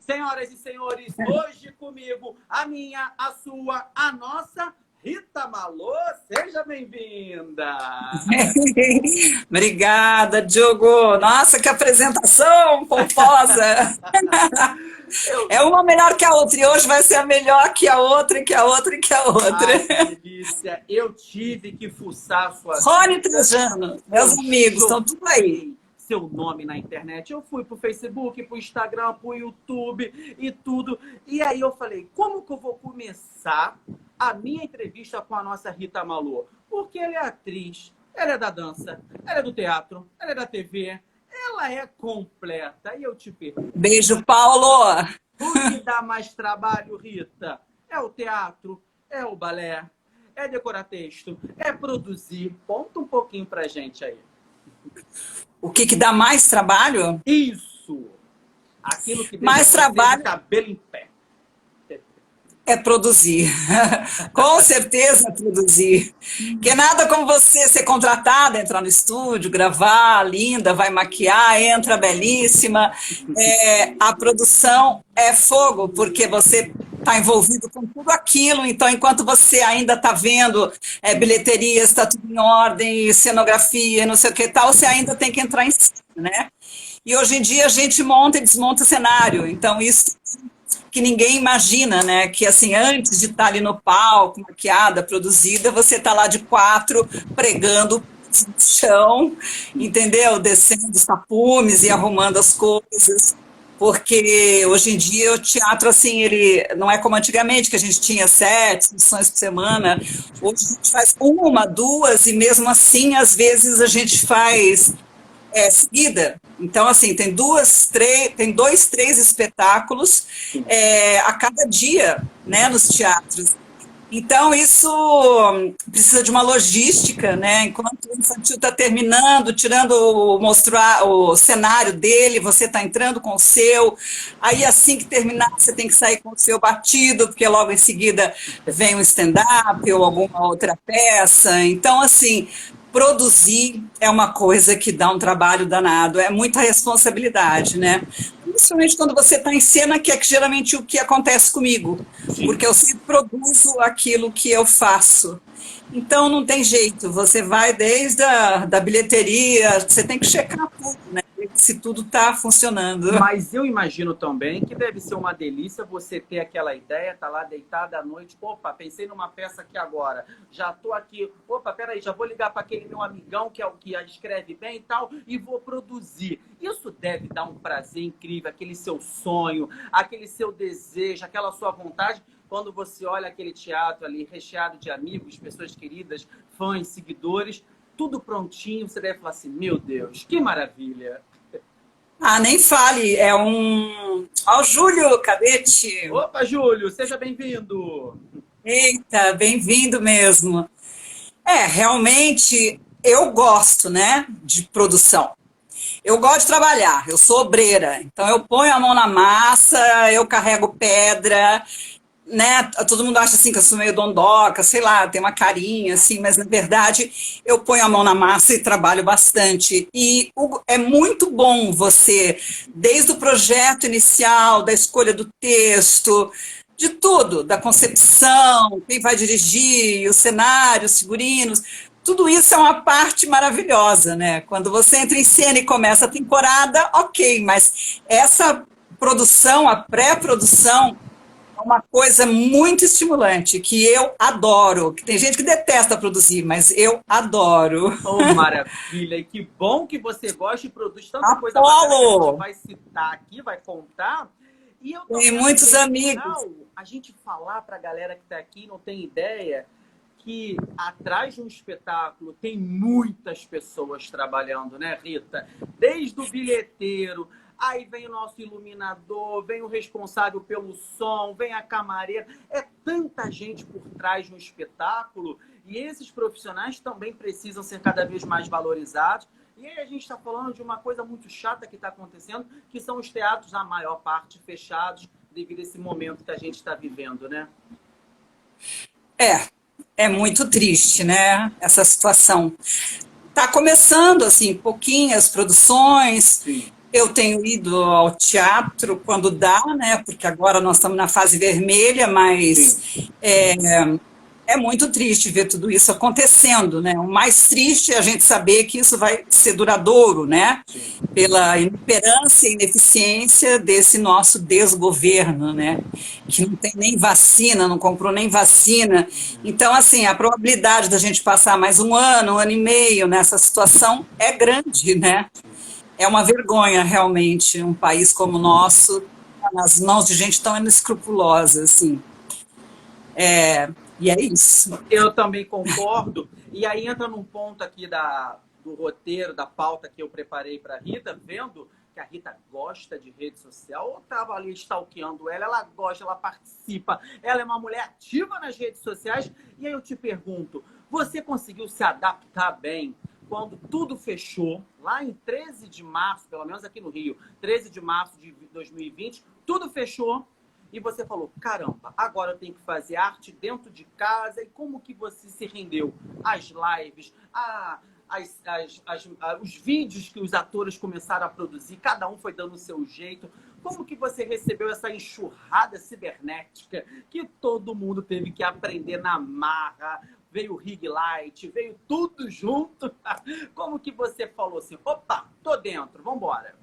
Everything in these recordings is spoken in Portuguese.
Senhoras e senhores, hoje comigo, a minha, a sua, a nossa Rita Malô. Seja bem-vinda! Obrigada, Diogo. Nossa, que apresentação pomposa! É uma melhor que a outra, e hoje vai ser a melhor que a outra, e que a outra, e que a outra. Ai, que delícia! Eu tive que fuçar a sua Rony vida. Trajano, meus amigos, estão tudo aí. Seu nome na internet. Eu fui pro Facebook, pro Instagram, pro YouTube e tudo. E aí eu falei, como que eu vou começar a minha entrevista com a nossa Rita Malô? Porque ela é atriz, ela é da dança, ela é do teatro, ela é da TV, ela é completa. E eu te pergunto, Beijo, Paulo! o que dá mais trabalho, Rita? É o teatro? É o balé? É decorar texto? É produzir? Conta um pouquinho pra gente aí. O que dá mais trabalho? Isso! Aquilo que deixa Mais você trabalho de cabelo em pé. é produzir. Com certeza é produzir. Porque nada como você ser contratada, entrar no estúdio, gravar, linda, vai maquiar, entra belíssima. A produção é fogo, porque você está envolvido com tudo aquilo, então enquanto você ainda está vendo bilheteria, está tudo em ordem, cenografia, não sei o que tal, você ainda tem que entrar em cima, né? E hoje em dia a gente monta e desmonta cenário, então isso que ninguém imagina, né? Que assim, antes de estar ali no palco, maquiada, produzida, você está lá de quatro, pregando no chão, entendeu? Descendo os tapumes e arrumando as coisas. Porque hoje em dia o teatro, assim, ele não é como antigamente, que a gente tinha 7 sessões por semana. Hoje a gente faz uma, duas, e mesmo assim, às vezes, a gente faz seguida. Então, assim, tem dois, três espetáculos a cada dia, né, nos teatros. Então, isso precisa de uma logística, né? Enquanto o infantil está terminando, mostrar o cenário dele, você está entrando com o seu. Aí, assim que terminar, você tem que sair com o seu batido, porque logo em seguida vem um stand-up ou alguma outra peça. Então, assim, produzir é uma coisa que dá um trabalho danado, é muita responsabilidade, né? Principalmente quando você está em cena, que é geralmente o que acontece comigo, porque eu sempre produzo aquilo que eu faço. Então não tem jeito, você vai desde da bilheteria, você tem que checar tudo, né? Se tudo está funcionando. Mas eu imagino também que deve ser uma delícia você ter aquela ideia, tá lá deitada à noite, opa, pensei numa peça aqui agora, já tô aqui, opa, peraí, já vou ligar para aquele meu amigão que é o que escreve bem e tal, e vou produzir. Isso deve dar um prazer incrível, aquele seu sonho, aquele seu desejo, aquela sua vontade, quando você olha aquele teatro ali recheado de amigos, pessoas queridas, fãs, seguidores, tudo prontinho, você deve falar assim, meu Deus, que maravilha! Ah, nem fale, Ó, o Júlio Cadete. Opa, Júlio, seja bem-vindo! Eita, bem-vindo mesmo. Realmente, eu gosto, né, de produção. Eu gosto de trabalhar, eu sou obreira, então eu ponho a mão na massa, eu carrego pedra, né? Todo mundo acha assim que eu sou meio dondoca, sei lá, tem uma carinha assim, mas na verdade eu ponho a mão na massa e trabalho bastante. E é muito bom você, desde o projeto inicial, da escolha do texto, de tudo, da concepção, quem vai dirigir, o cenário, os figurinos, tudo isso é uma parte maravilhosa, né? Quando você entra em cena e começa a temporada, ok, mas essa produção, a pré-produção, é uma coisa muito estimulante, que eu adoro. Que tem gente que detesta produzir, mas eu adoro. Oh, maravilha! E que bom que você gosta e produz tanta coisa bacana que a Apolo! gente vai citar aqui, vai contar. E eu Tem também muitos achei amigos. legal a gente falar para a galera que está aqui, não tem ideia, que atrás de um espetáculo tem muitas pessoas trabalhando, né, Rita? Desde o bilheteiro, aí vem o nosso iluminador, vem o responsável pelo som, vem a camareira. É tanta gente por trás de um espetáculo e esses profissionais também precisam ser cada vez mais valorizados. E aí a gente está falando de uma coisa muito chata que está acontecendo, que são os teatros, na maior parte, fechados devido a esse momento que a gente está vivendo, né? É muito triste, né? Essa situação. Está começando, assim, pouquinhas produções. Sim. Eu tenho ido ao teatro quando dá, né? Porque agora nós estamos na fase vermelha, mas é muito triste ver tudo isso acontecendo, né? O mais triste é a gente saber que isso vai ser duradouro, né? Pela inoperância e ineficiência desse nosso desgoverno, né? Que não tem nem vacina, não comprou nem vacina. Então, assim, a probabilidade da gente passar mais um ano e meio nessa situação é grande, né? É uma vergonha, realmente, um país como o nosso, nas mãos de gente tão inescrupulosa, assim. E é isso. Eu também concordo. E aí entra num ponto aqui do roteiro, da pauta que eu preparei para a Rita, vendo que a Rita gosta de rede social, ou estava ali stalkeando ela gosta, ela participa, ela é uma mulher ativa nas redes sociais. E aí eu te pergunto, você conseguiu se adaptar bem quando tudo fechou, lá em 13 de março, pelo menos aqui no Rio, 13 de março de 2020, tudo fechou e você falou, caramba, agora eu tenho que fazer arte dentro de casa. E como que você se rendeu às lives, os vídeos que os atores começaram a produzir, cada um foi dando o seu jeito. Como que você recebeu essa enxurrada cibernética que todo mundo teve que aprender na marra? Veio o Rig Light, veio tudo junto. Como que você falou assim, opa, tô dentro, vambora?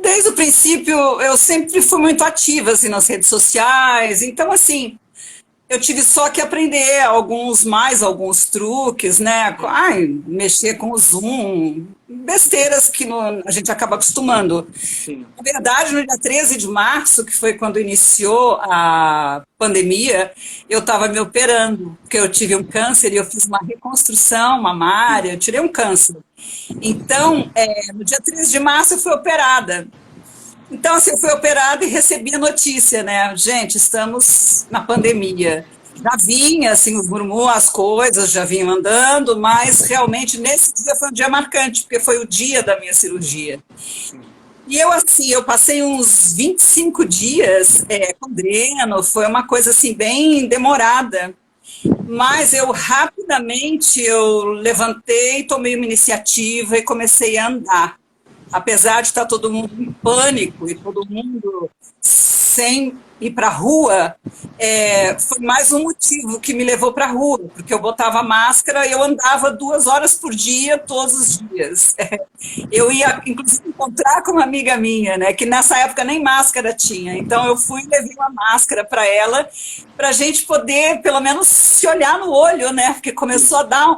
Desde o princípio, eu sempre fui muito ativa assim, nas redes sociais, então, assim, eu tive só que aprender alguns truques, né? Mexer com o Zoom, besteiras que a gente acaba acostumando. Sim. Na verdade, no dia 13 de março, que foi quando iniciou a pandemia, eu estava me operando, porque eu tive um câncer e eu fiz uma reconstrução mamária, eu tirei um câncer. Então, no dia 13 de março eu fui operada. Então, assim, eu fui operada e recebi a notícia, né? Gente, estamos na pandemia. Já vinha, assim, os murmúrios, as coisas já vinham andando, mas realmente nesse dia foi um dia marcante, porque foi o dia da minha cirurgia. E eu, assim, eu passei uns 25 dias com dreno, foi uma coisa, assim, bem demorada. Mas eu rapidamente levantei, tomei uma iniciativa e comecei a andar. Apesar de estar todo mundo em pânico e todo mundo sem ir para a rua, foi mais um motivo que me levou para a rua, porque eu botava máscara e eu andava 2 horas por dia, todos os dias. Eu ia, inclusive, encontrar com uma amiga minha, né, que nessa época nem máscara tinha. Então, eu fui e levei uma máscara para ela, para a gente poder, pelo menos, se olhar no olho, né, porque começou a dar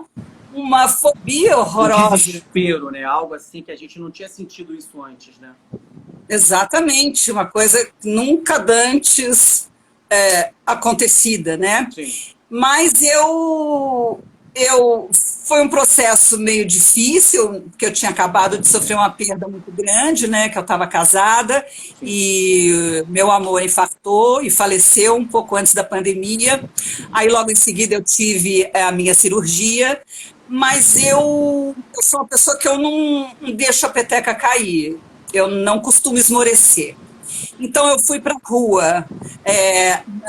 uma fobia horrorosa. Um desespero, né? Algo assim que a gente não tinha sentido isso antes, né? Exatamente, uma coisa nunca antes acontecida, né? Sim. Mas foi um processo meio difícil, porque eu tinha acabado de sofrer uma perda muito grande, né? Que eu estava casada e meu amor infartou e faleceu um pouco antes da pandemia. Aí logo em seguida eu tive a minha cirurgia. Mas eu sou uma pessoa que eu não deixo a peteca cair, eu não costumo esmorecer. Então eu fui para a rua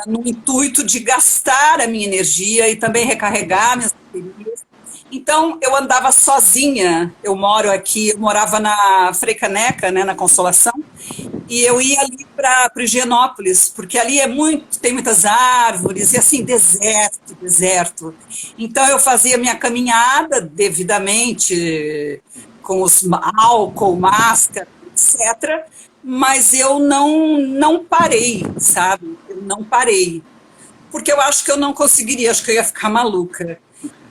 no intuito de gastar a minha energia e também recarregar minhas baterias. Então eu andava sozinha, eu morava na Frei Caneca, né, na Consolação, e eu ia ali para Higienópolis, porque ali tem muitas árvores, e assim, deserto. Então eu fazia minha caminhada devidamente, com álcool, máscara, etc., mas eu não parei, sabe? Eu não parei, porque eu acho que eu não conseguiria, acho que eu ia ficar maluca.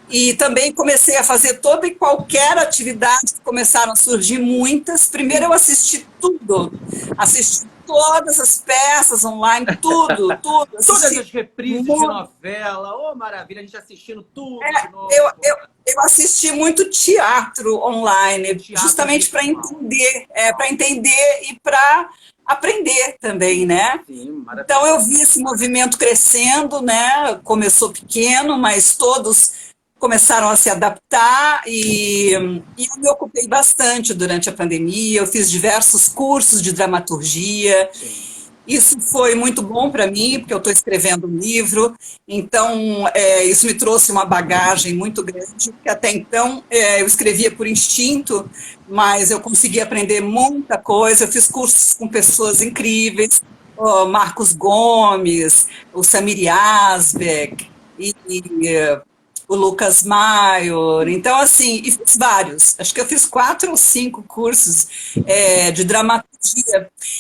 E também comecei a fazer toda e qualquer atividade, começaram a surgir muitas. Primeiro eu assisti tudo, assisti todas as peças online, tudo. Todas as reprises de novela, maravilha, a gente assistindo tudo de novo. Eu assisti muito teatro online, justamente para entender, e para aprender também, né? Sim, então eu vi esse movimento crescendo, né? Começou pequeno, mas todos começaram a se adaptar e eu me ocupei bastante durante a pandemia. Eu fiz diversos cursos de dramaturgia. Sim. Isso foi muito bom para mim, porque eu estou escrevendo um livro, então isso me trouxe uma bagagem muito grande, porque até então eu escrevia por instinto, mas eu consegui aprender muita coisa, eu fiz cursos com pessoas incríveis, o Marcos Gomes, o Samir Yazbek, e o Lucas Maior, então assim, e fiz vários, acho que eu fiz 4 ou 5 cursos de dramaturgia.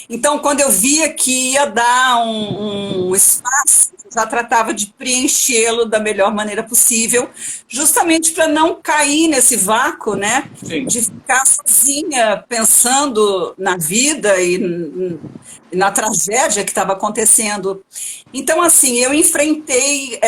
Então, quando eu via que ia dar um espaço, eu já tratava de preenchê-lo da melhor maneira possível, justamente para não cair nesse vácuo, né? Sim. De ficar sozinha pensando na vida e na tragédia que estava acontecendo. Então, assim, eu enfrentei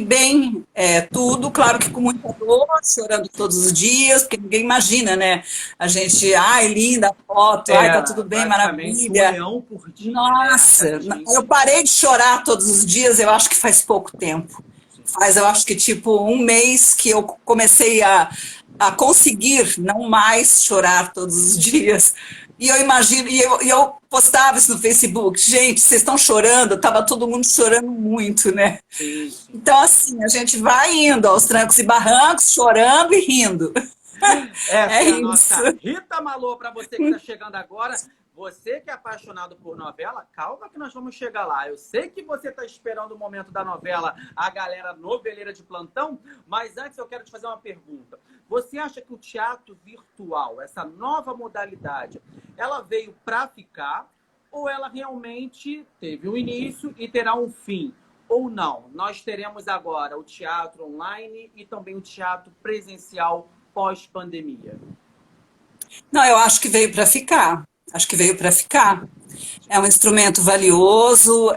bem tudo, claro que com muita dor, chorando todos os dias, porque ninguém imagina, né? A gente, ai, linda foto, ai, tá tudo bem, praticamente maravilha. um leão por dia, Nossa, né? eu parei de chorar todos os dias, eu acho que faz pouco tempo. Faz, eu acho que tipo 1 mês que eu comecei a conseguir não mais chorar todos os dias. E eu imagino, e eu postava isso no Facebook, gente, vocês estão chorando? Tava todo mundo chorando muito, né? Sim, sim. Então, assim, a gente vai indo aos trancos e barrancos, chorando e rindo. Essa É é a isso. nossa Rita Malô, para você que está chegando agora. Você que é apaixonado por novela, calma que nós vamos chegar lá. Eu sei que você está esperando o momento da novela, a galera noveleira de plantão, mas antes eu quero te fazer uma pergunta. Você acha que o teatro virtual, essa nova modalidade, ela veio para ficar ou ela realmente teve um início e terá um fim? Ou não? Nós teremos agora o teatro online e também o teatro presencial pós-pandemia. Não, eu acho que veio para ficar. Acho que veio para ficar. É um instrumento valioso,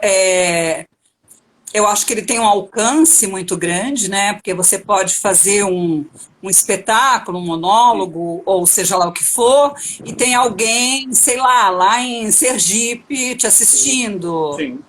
eu acho que ele tem um alcance muito grande, né? Porque você pode fazer um espetáculo, um monólogo, ou seja lá o que for, e tem alguém, sei lá em Sergipe te assistindo, Sim.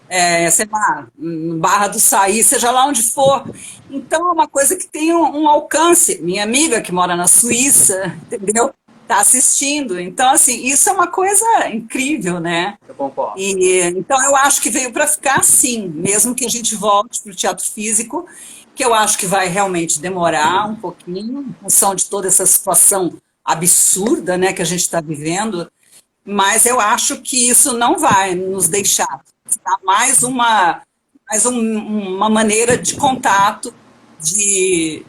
sei lá, em Barra do Saí, seja lá onde for. Então é uma coisa que tem um alcance. Minha amiga que mora na Suíça, entendeu? Está assistindo. Então, assim, isso é uma coisa incrível, né? Eu concordo. Então, eu acho que veio para ficar sim, mesmo que a gente volte para o teatro físico, que eu acho que vai realmente demorar um pouquinho, em função de toda essa situação absurda, né, que a gente está vivendo, mas eu acho que isso não vai nos deixar. Tá? Uma maneira de contato, de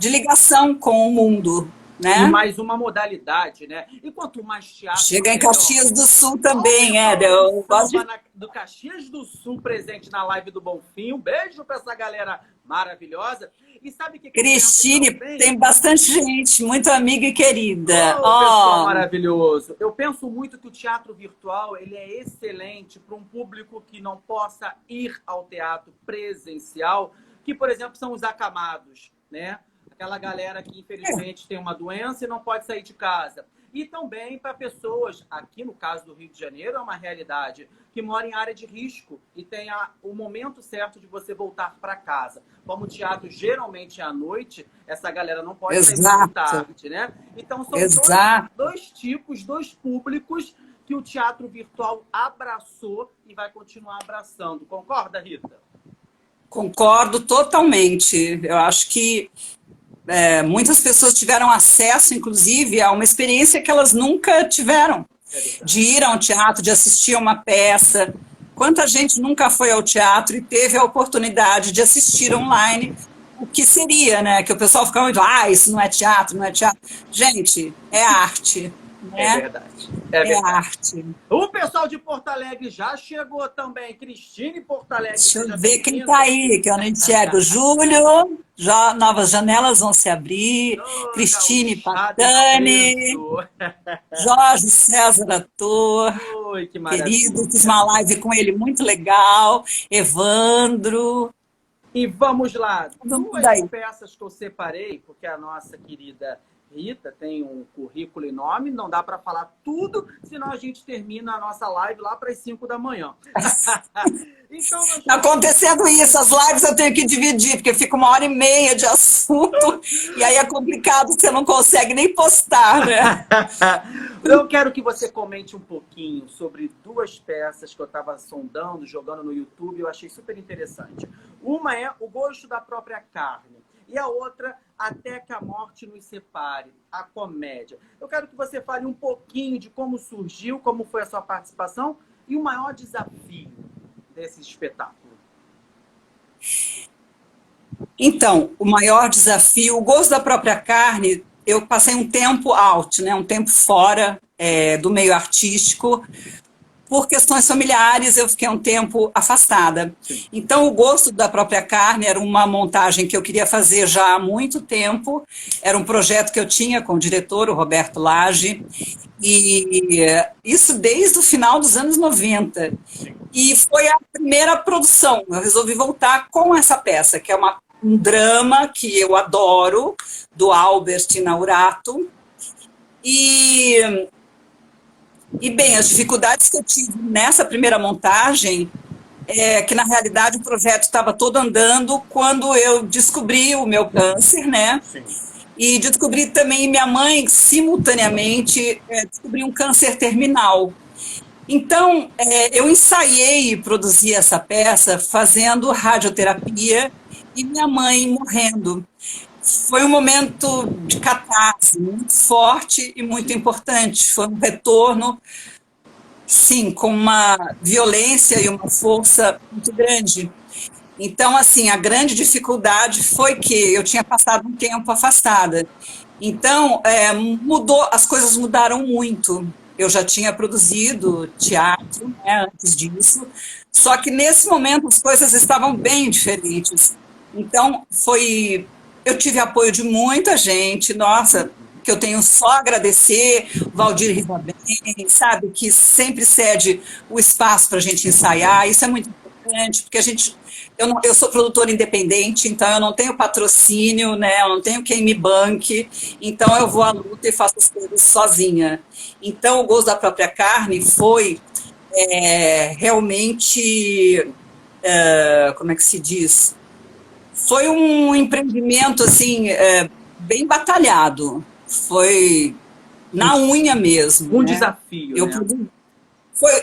ligação com o mundo, E né? mais uma modalidade, né? E quanto mais teatro, Chega em melhor. Caxias do Sul também, Eu gosto de... do Caxias do Sul presente na live do Bonfim. Um beijo para essa galera maravilhosa. E sabe o que Cristine, tem bastante gente, muito amiga e querida. Pessoal maravilhoso. Eu penso muito que o teatro virtual ele é excelente para um público que não possa ir ao teatro presencial, que, por exemplo, são os acamados, né? Aquela galera que, infelizmente, tem uma doença e não pode sair de casa. E também para pessoas, aqui no caso do Rio de Janeiro, é uma realidade, que moram em área de risco e tem o momento certo de você voltar para casa. Como o teatro geralmente é à noite, essa galera não pode sair muito tarde, né? Então, são dois tipos, dois públicos que o teatro virtual abraçou e vai continuar abraçando. Concorda, Rita? Concordo totalmente. Eu acho que muitas pessoas tiveram acesso, inclusive, a uma experiência que elas nunca tiveram. De ir a um teatro, de assistir a uma peça. Quanta gente nunca foi ao teatro e teve a oportunidade de assistir online o que seria, né? Que o pessoal ficava muito, isso não é teatro, não é teatro. Gente, é arte. Né? É verdade. É verdade. Arte. O pessoal de Porto Alegre já chegou também. Cristine Porto Alegre. Deixa eu ver quem está aí, que eu não enxergo. Júlio, novas janelas vão se abrir. Cristine Patani, Jorge César Ator, oi, que maravilha. Querido, fiz uma live com ele muito legal. Evandro. E vamos lá. Duas peças que eu separei, porque a nossa querida Rita tem um currículo enorme, não dá para falar tudo, senão a gente termina a nossa live lá para as 5 da manhã. Então, tá acontecendo isso, as lives eu tenho que dividir, porque fica 1h30 de assunto, e aí é complicado, você não consegue nem postar, né? Eu quero que você comente um pouquinho sobre 2 peças que eu estava sondando, jogando no YouTube, eu achei super interessante. Uma é O Gosto da Própria Carne, e a outra, Até que a Morte nos Separe, a comédia. Eu quero que você fale um pouquinho de como surgiu, como foi a sua participação e o maior desafio desse espetáculo. Então, o maior desafio, O Gosto da Própria Carne, eu passei um tempo out, né, um tempo fora do meio artístico. Por questões familiares, eu fiquei um tempo afastada. Então, O Gosto da Própria Carne era uma montagem que eu queria fazer já há muito tempo. Era um projeto que eu tinha com o diretor, o Roberto Lage, e isso desde o final dos anos 90. E foi a primeira produção. Eu resolvi voltar com essa peça, que é um drama que eu adoro, do Albert Inaurato. E bem, as dificuldades que eu tive nessa primeira montagem é que, na realidade, o projeto estava todo andando quando eu descobri o meu câncer, né? Sim. E descobri também minha mãe, simultaneamente, descobri um câncer terminal. Então, eu ensaiei e produzi essa peça fazendo radioterapia e minha mãe morrendo. Foi um momento de catarse muito forte e muito importante. Foi um retorno, sim, com uma violência e uma força muito grande. Então, assim, a grande dificuldade foi que eu tinha passado um tempo afastada. Então, as coisas mudaram muito. Eu já tinha produzido teatro, né, antes disso, só que nesse momento as coisas estavam bem diferentes. Então, eu tive apoio de muita gente, nossa, que eu tenho só a agradecer, o Valdir Ribabem, sabe, que sempre cede o espaço para a gente ensaiar, isso é muito importante, porque eu sou produtora independente, então eu não tenho patrocínio, né, eu não tenho quem me banque, então eu vou à luta e faço as coisas sozinha. Então, O Gosto da Própria Carne foi realmente, como é que se diz? Foi um empreendimento, assim, bem batalhado. Foi na unha mesmo. Um né? desafio, né?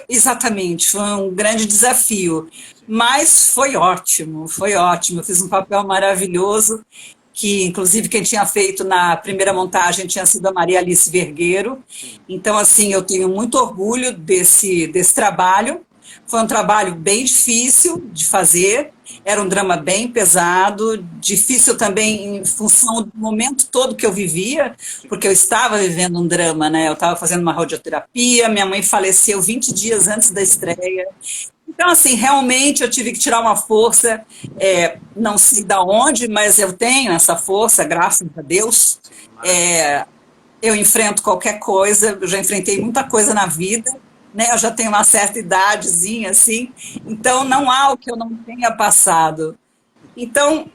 Exatamente, foi um grande desafio. Mas foi ótimo, foi ótimo. Eu fiz um papel maravilhoso, que inclusive quem tinha feito na primeira montagem tinha sido a Maria Alice Vergueiro. Então, assim, eu tenho muito orgulho desse trabalho. Foi um trabalho bem difícil de fazer, era um drama bem pesado, difícil também em função do momento todo que eu vivia, porque eu estava vivendo um drama, né? Eu estava fazendo uma radioterapia, minha mãe faleceu 20 dias antes da estreia. Então, assim, realmente eu tive que tirar uma força, não sei de onde, mas eu tenho essa força, graças a Deus. Eu enfrento qualquer coisa, eu já enfrentei muita coisa na vida, né? Eu já tenho uma certa idadezinha, assim, então não há o que eu não tenha passado. Então,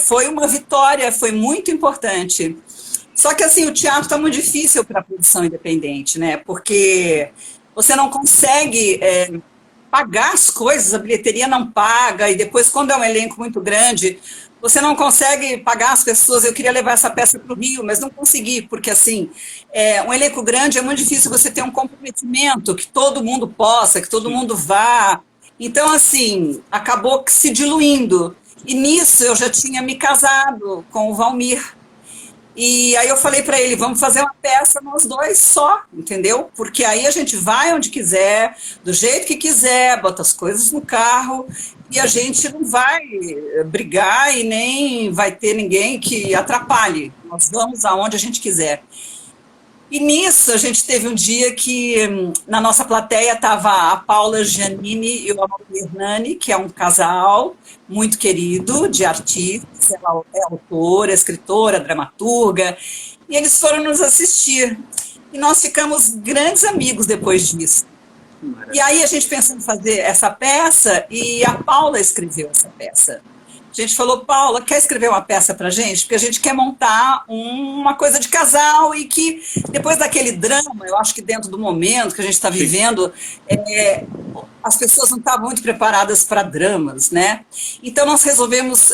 foi uma vitória, foi muito importante. Só que, assim, o teatro está muito difícil para a produção independente, né? Porque você não consegue pagar as coisas, a bilheteria não paga, e depois, quando é um elenco muito grande, você não consegue pagar as pessoas. Eu queria levar essa peça para o Rio, mas não consegui, porque, assim, um elenco grande é muito difícil você ter um comprometimento, que todo mundo possa, que todo mundo vá. Então, assim, acabou se diluindo. E nisso eu já tinha me casado com o Valmir. E aí eu falei para ele, vamos fazer uma peça nós dois só, entendeu? Porque aí a gente vai onde quiser, do jeito que quiser, bota as coisas no carro e a gente não vai brigar e nem vai ter ninguém que atrapalhe. Nós vamos aonde a gente quiser. E nisso a gente teve um dia que na nossa plateia estava a Paula Giannini e o Amaury Hernani, que é um casal muito querido de artistas, ela é autora, escritora, dramaturga, e eles foram nos assistir. E nós ficamos grandes amigos depois disso. E aí a gente pensou em fazer essa peça e a Paula escreveu essa peça. gente falou, Paula, quer escrever uma peça pra gente? Porque a gente quer montar uma coisa de casal e que, depois daquele drama, eu acho que dentro do momento que a gente está vivendo, as pessoas não estavam muito preparadas para dramas, né? Então nós resolvemos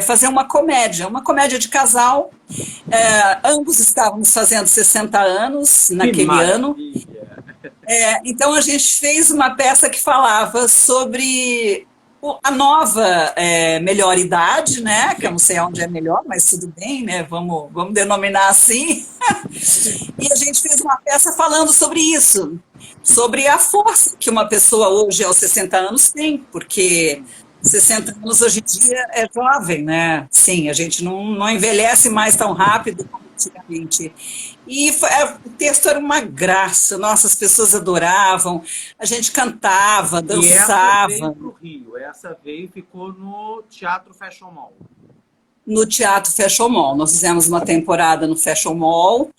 fazer uma comédia de casal. Ambos estávamos fazendo 60 anos naquele ano. Então a gente fez uma peça que falava sobre a nova melhor idade, né? Que eu não sei onde é melhor, mas tudo bem, né? Vamos denominar assim. E a gente fez uma peça falando sobre isso, sobre a força que uma pessoa hoje aos 60 anos tem, porque 60 anos hoje em dia é jovem, né? Sim, a gente não envelhece mais tão rápido como antigamente. E o texto era uma graça, nossa, as pessoas adoravam, a gente cantava, dançava. E essa veio para o Rio, essa veio e ficou no Teatro Fashion Mall. No Teatro Fashion Mall, nós fizemos uma temporada no Fashion Mall,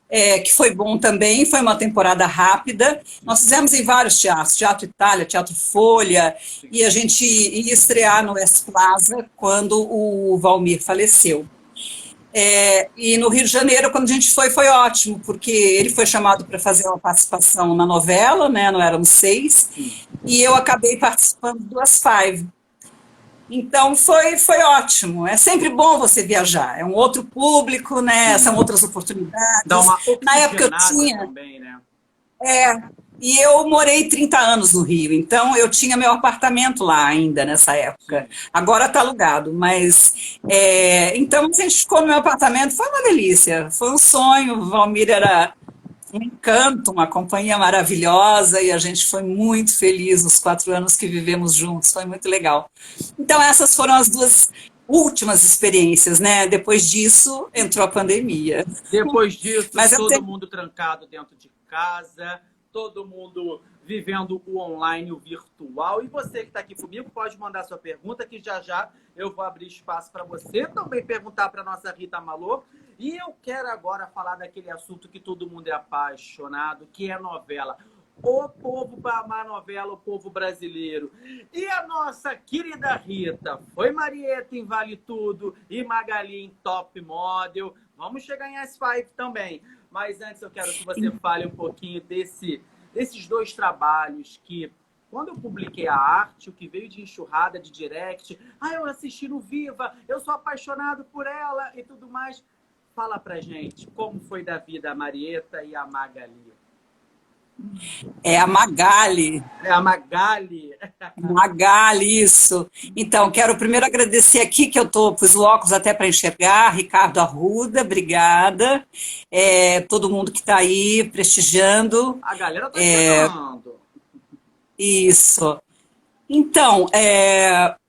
que foi bom também, foi uma temporada rápida. Nós fizemos em vários teatros, Teatro Itália, Teatro Folha, e a gente ia estrear no West Plaza quando o Valmir faleceu. E no Rio de Janeiro, quando a gente foi ótimo, porque ele foi chamado para fazer uma participação na novela, né, não éramos 6, e eu acabei participando do As Five. Então foi ótimo, é sempre bom você viajar, é um outro público, né, são outras oportunidades. Dá uma na época eu tinha... também, né? E eu morei 30 anos no Rio, então eu tinha meu apartamento lá ainda nessa época. Agora está alugado, mas... então a gente ficou no meu apartamento, foi uma delícia, foi um sonho. O Valmir era um encanto, uma companhia maravilhosa, e a gente foi muito feliz nos 4 anos que vivemos juntos, foi muito legal. Então essas foram as 2 últimas experiências, né? Depois disso, entrou a pandemia. Depois disso, todo mundo trancado dentro de casa, todo mundo vivendo o online, o virtual. E você que está aqui comigo pode mandar sua pergunta, que já eu vou abrir espaço para você também perguntar para a nossa Rita Malô. E eu quero agora falar daquele assunto que todo mundo é apaixonado, que é novela. O povo para amar novela, o povo brasileiro. E a nossa querida Rita, foi Marieta em Vale Tudo e Magali em Top Model. Vamos chegar em S5 também. Mas antes eu quero que você fale um pouquinho desses 2 trabalhos que, quando eu publiquei a arte, o que veio de enxurrada, de direct, eu assisti no Viva, eu sou apaixonado por ela e tudo mais. Fala pra gente como foi da vida a Marieta e a Magali. É a Magali. É a Magali. Magali, isso. Então, quero primeiro agradecer aqui, que eu pus o óculos até para enxergar, Ricardo Arruda, obrigada. Todo mundo que está aí prestigiando. A galera está chegando. Isso. Então,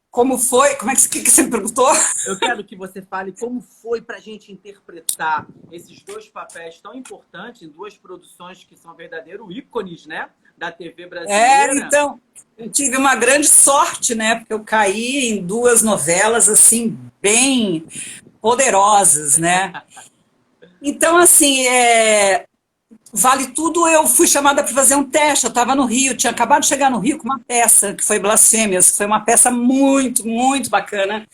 como foi? Como é que você me perguntou? Eu quero que você fale como foi para a gente interpretar esses 2 papéis tão importantes em 2 produções que são verdadeiros ícones, né, da TV brasileira. Então, eu tive uma grande sorte, né, porque eu caí em 2 novelas, assim, bem poderosas, né. Então, assim, Vale Tudo, eu fui chamada para fazer um teste, eu estava no Rio, tinha acabado de chegar no Rio com uma peça, que foi Blasfêmias, que foi uma peça muito, muito bacana,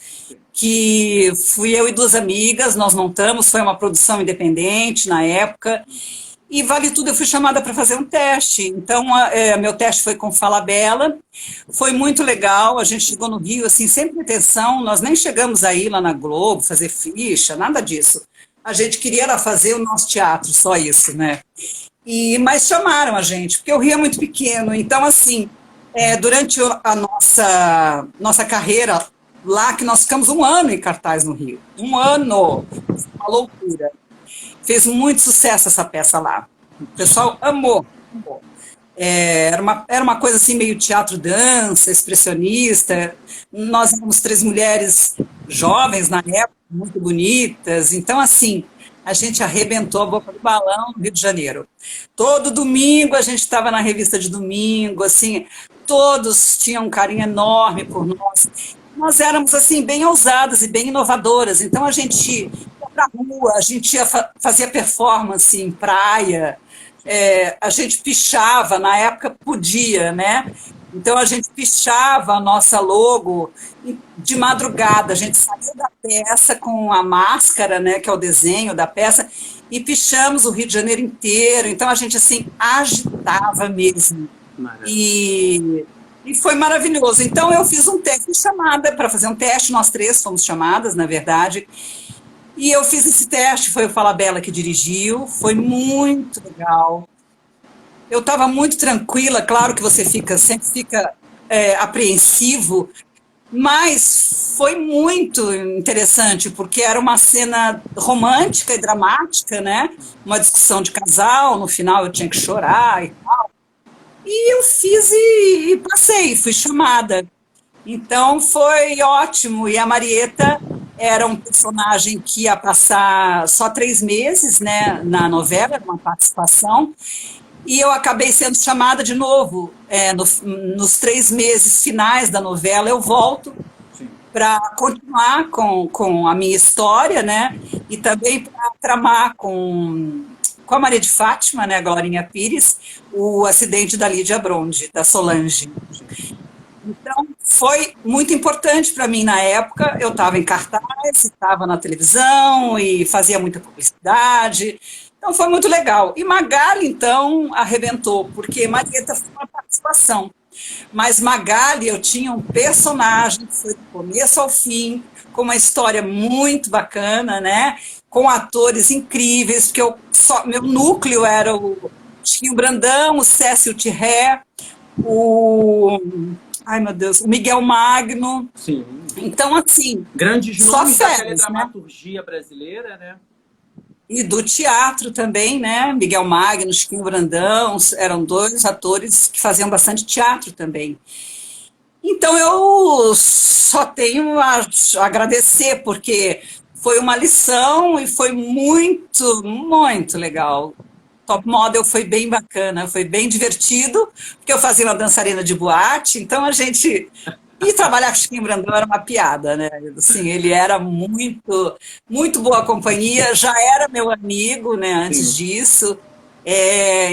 que fui eu e 2 amigas, nós montamos, foi uma produção independente na época, e Vale Tudo eu fui chamada para fazer um teste, então meu teste foi com Falabella, foi muito legal, a gente chegou no Rio, assim, sem pretensão, nós nem chegamos aí lá na Globo, fazer ficha, nada disso. A gente queria era fazer o nosso teatro, só isso, né? Mas chamaram a gente, porque o Rio é muito pequeno. Então, assim, durante a nossa carreira lá, que nós ficamos 1 ano em cartaz no Rio. 1 ano! Uma loucura. Fez muito sucesso essa peça lá. O pessoal amou. Era uma coisa assim, meio teatro-dança, expressionista. Nós éramos 3 mulheres jovens na época, muito bonitas. Então, assim, a gente arrebentou a boca do balão no Rio de Janeiro. Todo domingo a gente estava na revista de domingo, assim, todos tinham um carinho enorme por nós. Nós éramos, assim, bem ousadas e bem inovadoras. Então, a gente ia para a rua, a gente fazia performance em praia, a gente pichava, na época podia, né? Então a gente pichava a nossa logo de madrugada, a gente saía da peça com a máscara, né, que é o desenho da peça, e pichamos o Rio de Janeiro inteiro. Então a gente assim agitava mesmo. E foi maravilhoso. Então eu fiz um teste de chamada para fazer um teste, nós três fomos chamadas, na verdade. E eu fiz esse teste, foi o Falabella que dirigiu, foi muito legal. Eu estava muito tranquila, claro que você sempre fica apreensivo, mas foi muito interessante, porque era uma cena romântica e dramática, né? Uma discussão de casal, no final eu tinha que chorar e tal. E eu fiz e passei, fui chamada. Então foi ótimo. E a Marieta era um personagem que ia passar só 3 meses, né, na novela, uma participação. E eu acabei sendo chamada de novo. Nos 3 meses finais da novela, eu volto para continuar com a minha história, né? E também para tramar com a Maria de Fátima, né, a Glorinha Pires, o acidente da Lídia Bronde, da Solange. Então, foi muito importante para mim na época. Eu estava em cartaz, estava na televisão e fazia muita publicidade. Então, foi muito legal. E Magali, então, arrebentou, porque Marieta foi uma participação. Mas Magali, eu tinha um personagem que foi do começo ao fim, com uma história muito bacana, né? Com atores incríveis, porque meu núcleo era o Chiquinho Brandão, o Cécio Tirré, ai, meu Deus, o Miguel Magno. Sim. Então, assim, grandes nomes da teledramaturgia, né, brasileira, né? E do teatro também, né? Miguel Magno, Chiquinho Brandão, eram 2 atores que faziam bastante teatro também. Então, eu só tenho a agradecer, porque foi uma lição e foi muito, muito legal. Top Model foi bem bacana, foi bem divertido, porque eu fazia uma dançarina de boate, então a gente... E trabalhar com o Chiquinho Brandão era uma piada, né? Assim, ele era muito, muito boa companhia, já era meu amigo, né, antes disso.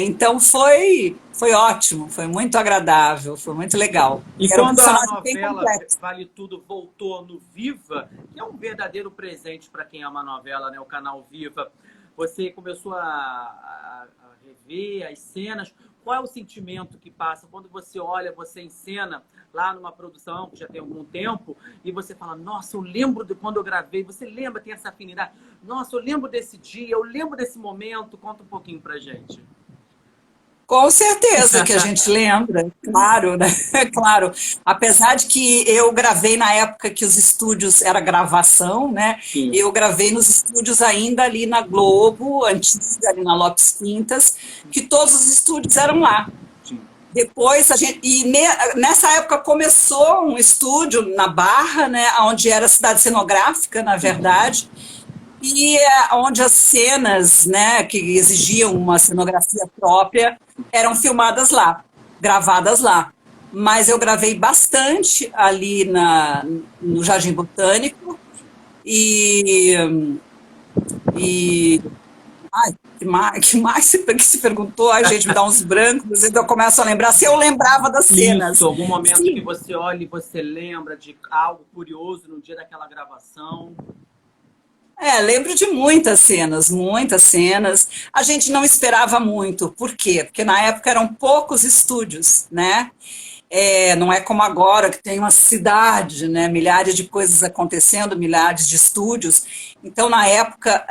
Então foi ótimo, foi muito agradável, foi muito legal. E quando a novela Vale Tudo voltou no Viva, que é um verdadeiro presente para quem ama a novela, né? O canal Viva, você começou a rever as cenas. Qual é o sentimento que passa quando você olha, você em cena, lá numa produção que já tem algum tempo, e você fala, nossa, eu lembro de quando eu gravei, você lembra, tem essa afinidade, nossa, eu lembro desse dia, eu lembro desse momento, conta um pouquinho pra gente. Com certeza que a gente lembra, claro, né? Claro. Apesar de que eu gravei na época que os estúdios era gravação, né? Sim. Eu gravei nos estúdios ainda ali na Globo, antes ali na Lopes Quintas, que todos os estúdios eram lá. Sim. Depois nessa época começou um estúdio na Barra, né? Onde era cidade cenográfica, na verdade. E onde as cenas, né, que exigiam uma cenografia própria eram filmadas lá, gravadas lá. Mas eu gravei bastante ali no Jardim Botânico ai, que mais que se perguntou? Ai, gente, me dá uns brancos, então eu começo a lembrar, se eu lembrava das cenas. Isso, algum momento que você olha e você lembra de algo curioso no dia daquela gravação? Lembro de muitas cenas, muitas cenas. A gente não esperava muito. Por quê? Porque na época eram poucos estúdios, né? Não é como agora, que tem uma cidade, né? Milhares de coisas acontecendo, milhares de estúdios. Então, na época,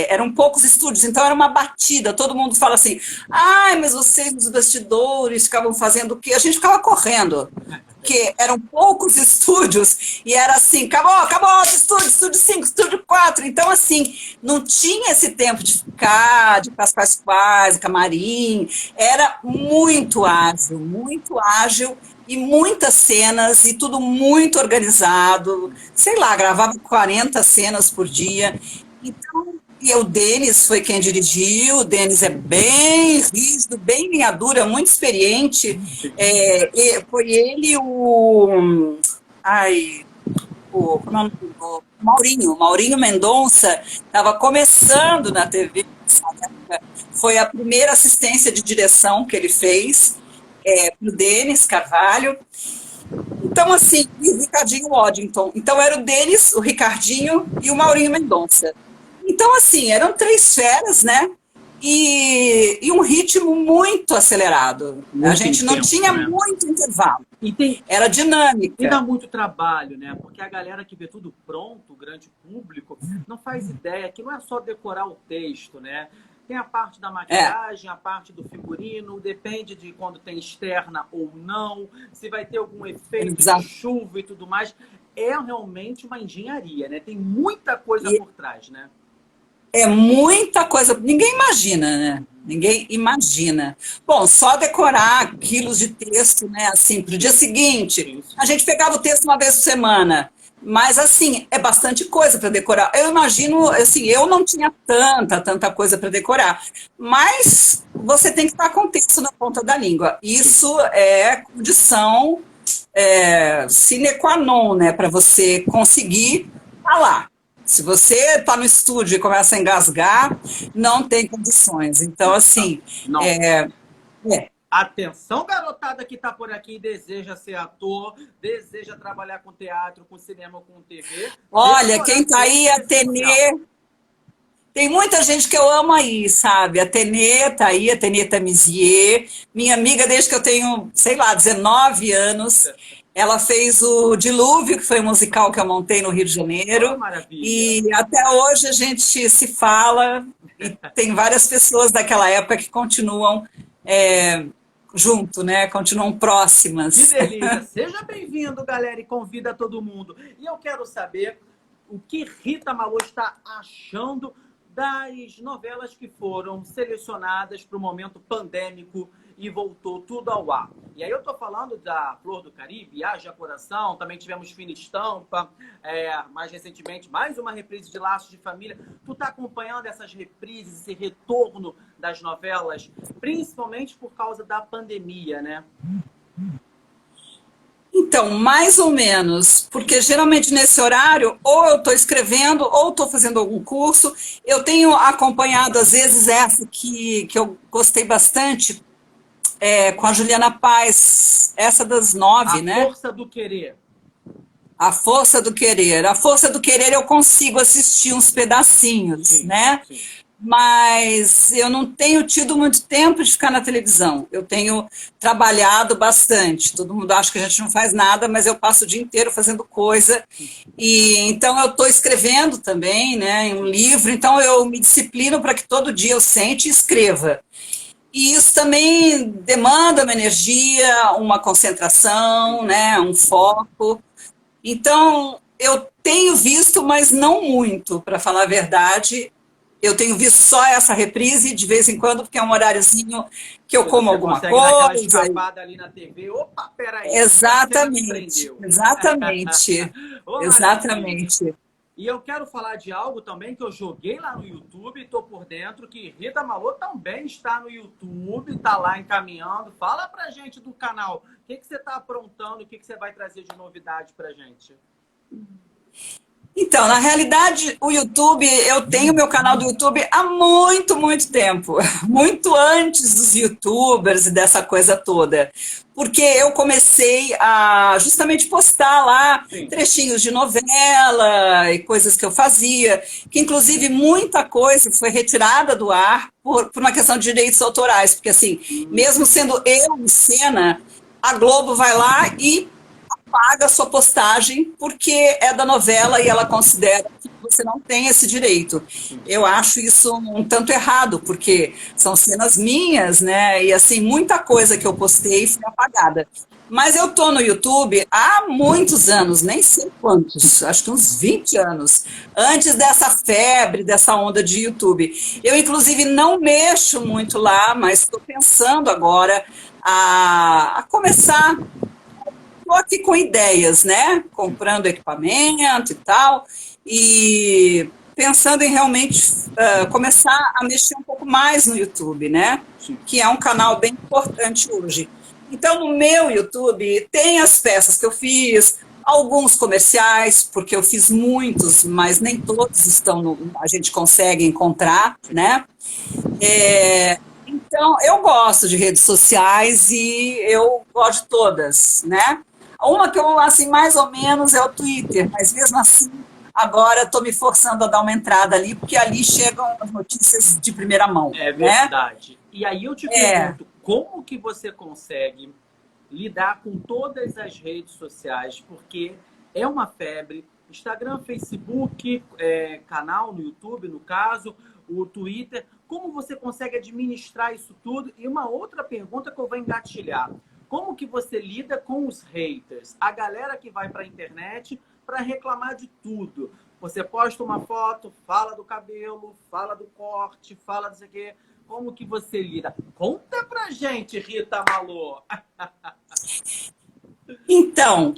eram poucos estúdios, então era uma batida. Todo mundo fala assim, ai, mas vocês nos bastidores ficavam fazendo o quê? A gente ficava correndo. Porque eram poucos estúdios e era assim, acabou, estúdio 5, estúdio 4. Então, assim, não tinha esse tempo de ficar com as quais, camarim. Era muito ágil e muitas cenas e tudo muito organizado. Sei lá, gravava 40 cenas por dia. Então, e o Denis foi quem dirigiu. O Denis é bem rígido, bem linha dura, muito experiente. Foi ele o Maurinho Mendonça, estava começando na TV. Foi a primeira assistência de direção que ele fez. pro Denis Carvalho. Então, assim, e o Ricardinho Waddington. Então, era o Denis, o Ricardinho e o Maurinho Mendonça. Então, assim, eram 3 feras, né? E um ritmo muito acelerado. Muito a gente não intenso, tinha né? muito intervalo. E Era dinâmica. E dá muito trabalho, né? Porque a galera que vê tudo pronto, o grande público, não faz ideia que não é só decorar o texto, né? Tem a parte da maquiagem, a parte do figurino, depende de quando tem externa ou não, se vai ter algum efeito de chuva e tudo mais. É realmente uma engenharia, né? Tem muita coisa por trás, né? É muita coisa, ninguém imagina, né? Ninguém imagina. Bom, só decorar quilos de texto, né? Assim, para o dia seguinte, a gente pegava o texto uma vez por semana. Mas, assim, é bastante coisa para decorar. Eu imagino, assim, eu não tinha tanta coisa para decorar. Mas você tem que estar com o texto na ponta da língua. Isso é condição sine qua non, né? Para você conseguir falar. Se você está no estúdio e começa a engasgar, não tem condições. Então, assim... Não. Atenção, garotada que está por aqui e deseja ser ator, deseja trabalhar com teatro, com cinema, com TV. Olha, quem está aí, a Tenê... Tem muita gente que eu amo aí, sabe? A Tenê está aí, a Tenê Tamizier, minha amiga desde que eu tenho, sei lá, 19 anos... Ela fez o Dilúvio, que foi um musical que eu montei no Rio de Janeiro. Oh, maravilha. E até hoje a gente se fala. E tem várias pessoas daquela época que continuam junto, né? Continuam próximas. Que delícia. Seja bem-vindo, galera, e convida todo mundo. E eu quero saber o que Rita Malô está achando das novelas que foram selecionadas para o momento pandêmico e voltou tudo ao ar. E aí eu tô falando da Flor do Caribe, Haja Coração, também tivemos Fina Estampa, mais recentemente, mais uma reprise de Laços de Família. Tu tá acompanhando essas reprises, esse retorno das novelas, principalmente por causa da pandemia, né? Então, mais ou menos, porque geralmente nesse horário, ou eu estou escrevendo, ou estou fazendo algum curso. Eu tenho acompanhado, às vezes, essa que eu gostei bastante, com a Juliana Paz, essa das 9, né? A Força do Querer. A Força do Querer. A Força do Querer eu consigo assistir uns pedacinhos, sim, né? Sim. Mas eu não tenho tido muito tempo de ficar na televisão. Eu tenho trabalhado bastante. Todo mundo acha que a gente não faz nada, mas eu passo o dia inteiro fazendo coisa. E então eu estou escrevendo também, né, em um livro. Então eu me disciplino para que todo dia eu sente e escreva. E isso também demanda uma energia, uma concentração, né, um foco. Então, eu tenho visto, mas não muito, para falar a verdade. Eu tenho visto só essa reprise, de vez em quando, porque é um horáriozinho que eu como alguma coisa. Dar aquela escapada ali na TV. Opa, peraí. Exatamente, exatamente. Exatamente. E eu quero falar de algo também que eu joguei lá no YouTube, estou por dentro, que Rita Malô também está no YouTube, está lá encaminhando. Fala pra gente do canal, o que você está aprontando, o que você vai trazer de novidade pra gente? Então, na realidade, o YouTube, eu tenho meu canal do YouTube há muito, muito tempo. Muito antes dos YouTubers e dessa coisa toda. Porque eu comecei a justamente postar lá trechinhos de novela e coisas que eu fazia, que inclusive muita coisa foi retirada do ar por uma questão de direitos autorais. Porque assim, mesmo sendo eu em cena, a Globo vai lá e paga a sua postagem porque é da novela e ela considera que você não tem esse direito. Eu acho isso um tanto errado, porque são cenas minhas, né? E assim, muita coisa que eu postei foi apagada. Mas eu tô no YouTube há muitos anos, nem sei quantos, acho que uns 20 anos, antes dessa febre, dessa onda de YouTube. Eu, inclusive, não mexo muito lá, mas estou pensando agora a começar. Estou aqui com ideias, né? Comprando equipamento e tal, e pensando em realmente começar a mexer um pouco mais no YouTube, né? Que é um canal bem importante hoje. Então, no meu YouTube, tem as peças que eu fiz, alguns comerciais, porque eu fiz muitos, mas nem todos a gente consegue encontrar, né? Então, Então, eu gosto de redes sociais e eu gosto de todas, né? Uma que eu, assim, mais ou menos é o Twitter, mas mesmo assim, agora estou me forçando a dar uma entrada ali, porque ali chegam as notícias de primeira mão, É né? verdade. E aí eu te É, pergunto, como que você consegue lidar com todas as redes sociais? Porque é uma febre. Instagram, Facebook, canal no YouTube, no caso, o Twitter. Como você consegue administrar isso tudo? E uma outra pergunta que eu vou engatilhar. Como que você lida com os haters? A galera que vai para a internet para reclamar de tudo. Você posta uma foto, fala do cabelo, fala do corte, fala não sei o quê. Como que você lida? Conta pra gente, Rita Malô. então,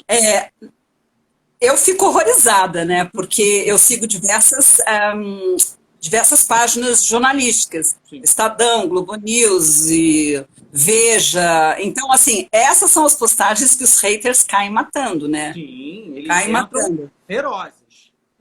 eu fico horrorizada, né? Porque eu sigo diversas páginas jornalísticas, Sim. Estadão, Globo News e Veja. Então, assim, essas são as postagens que os haters caem matando, né? Sim, eles Caem entram matando. ferozes.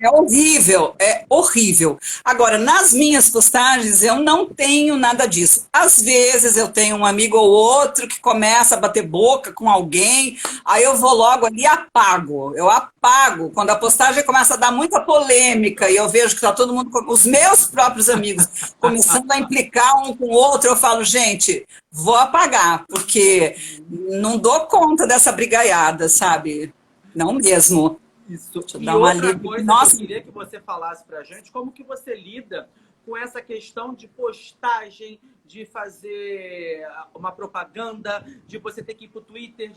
É horrível, é horrível. Agora, nas minhas postagens, eu não tenho nada disso. Às vezes eu tenho um amigo ou outro que começa a bater boca com alguém, aí eu vou logo ali e apago. Eu apago. Quando a postagem começa a dar muita polêmica e eu vejo que está todo mundo, os meus próprios amigos, começando a implicar um com o outro, eu falo, gente, vou apagar, porque não dou conta dessa brigaiada, sabe? Não mesmo. Isso. Deixa eu E dar uma outra lida. coisa que eu Nossa, queria que você falasse pra gente, como que você lida com essa questão de postagem, de fazer uma propaganda, de você ter que ir pro Twitter,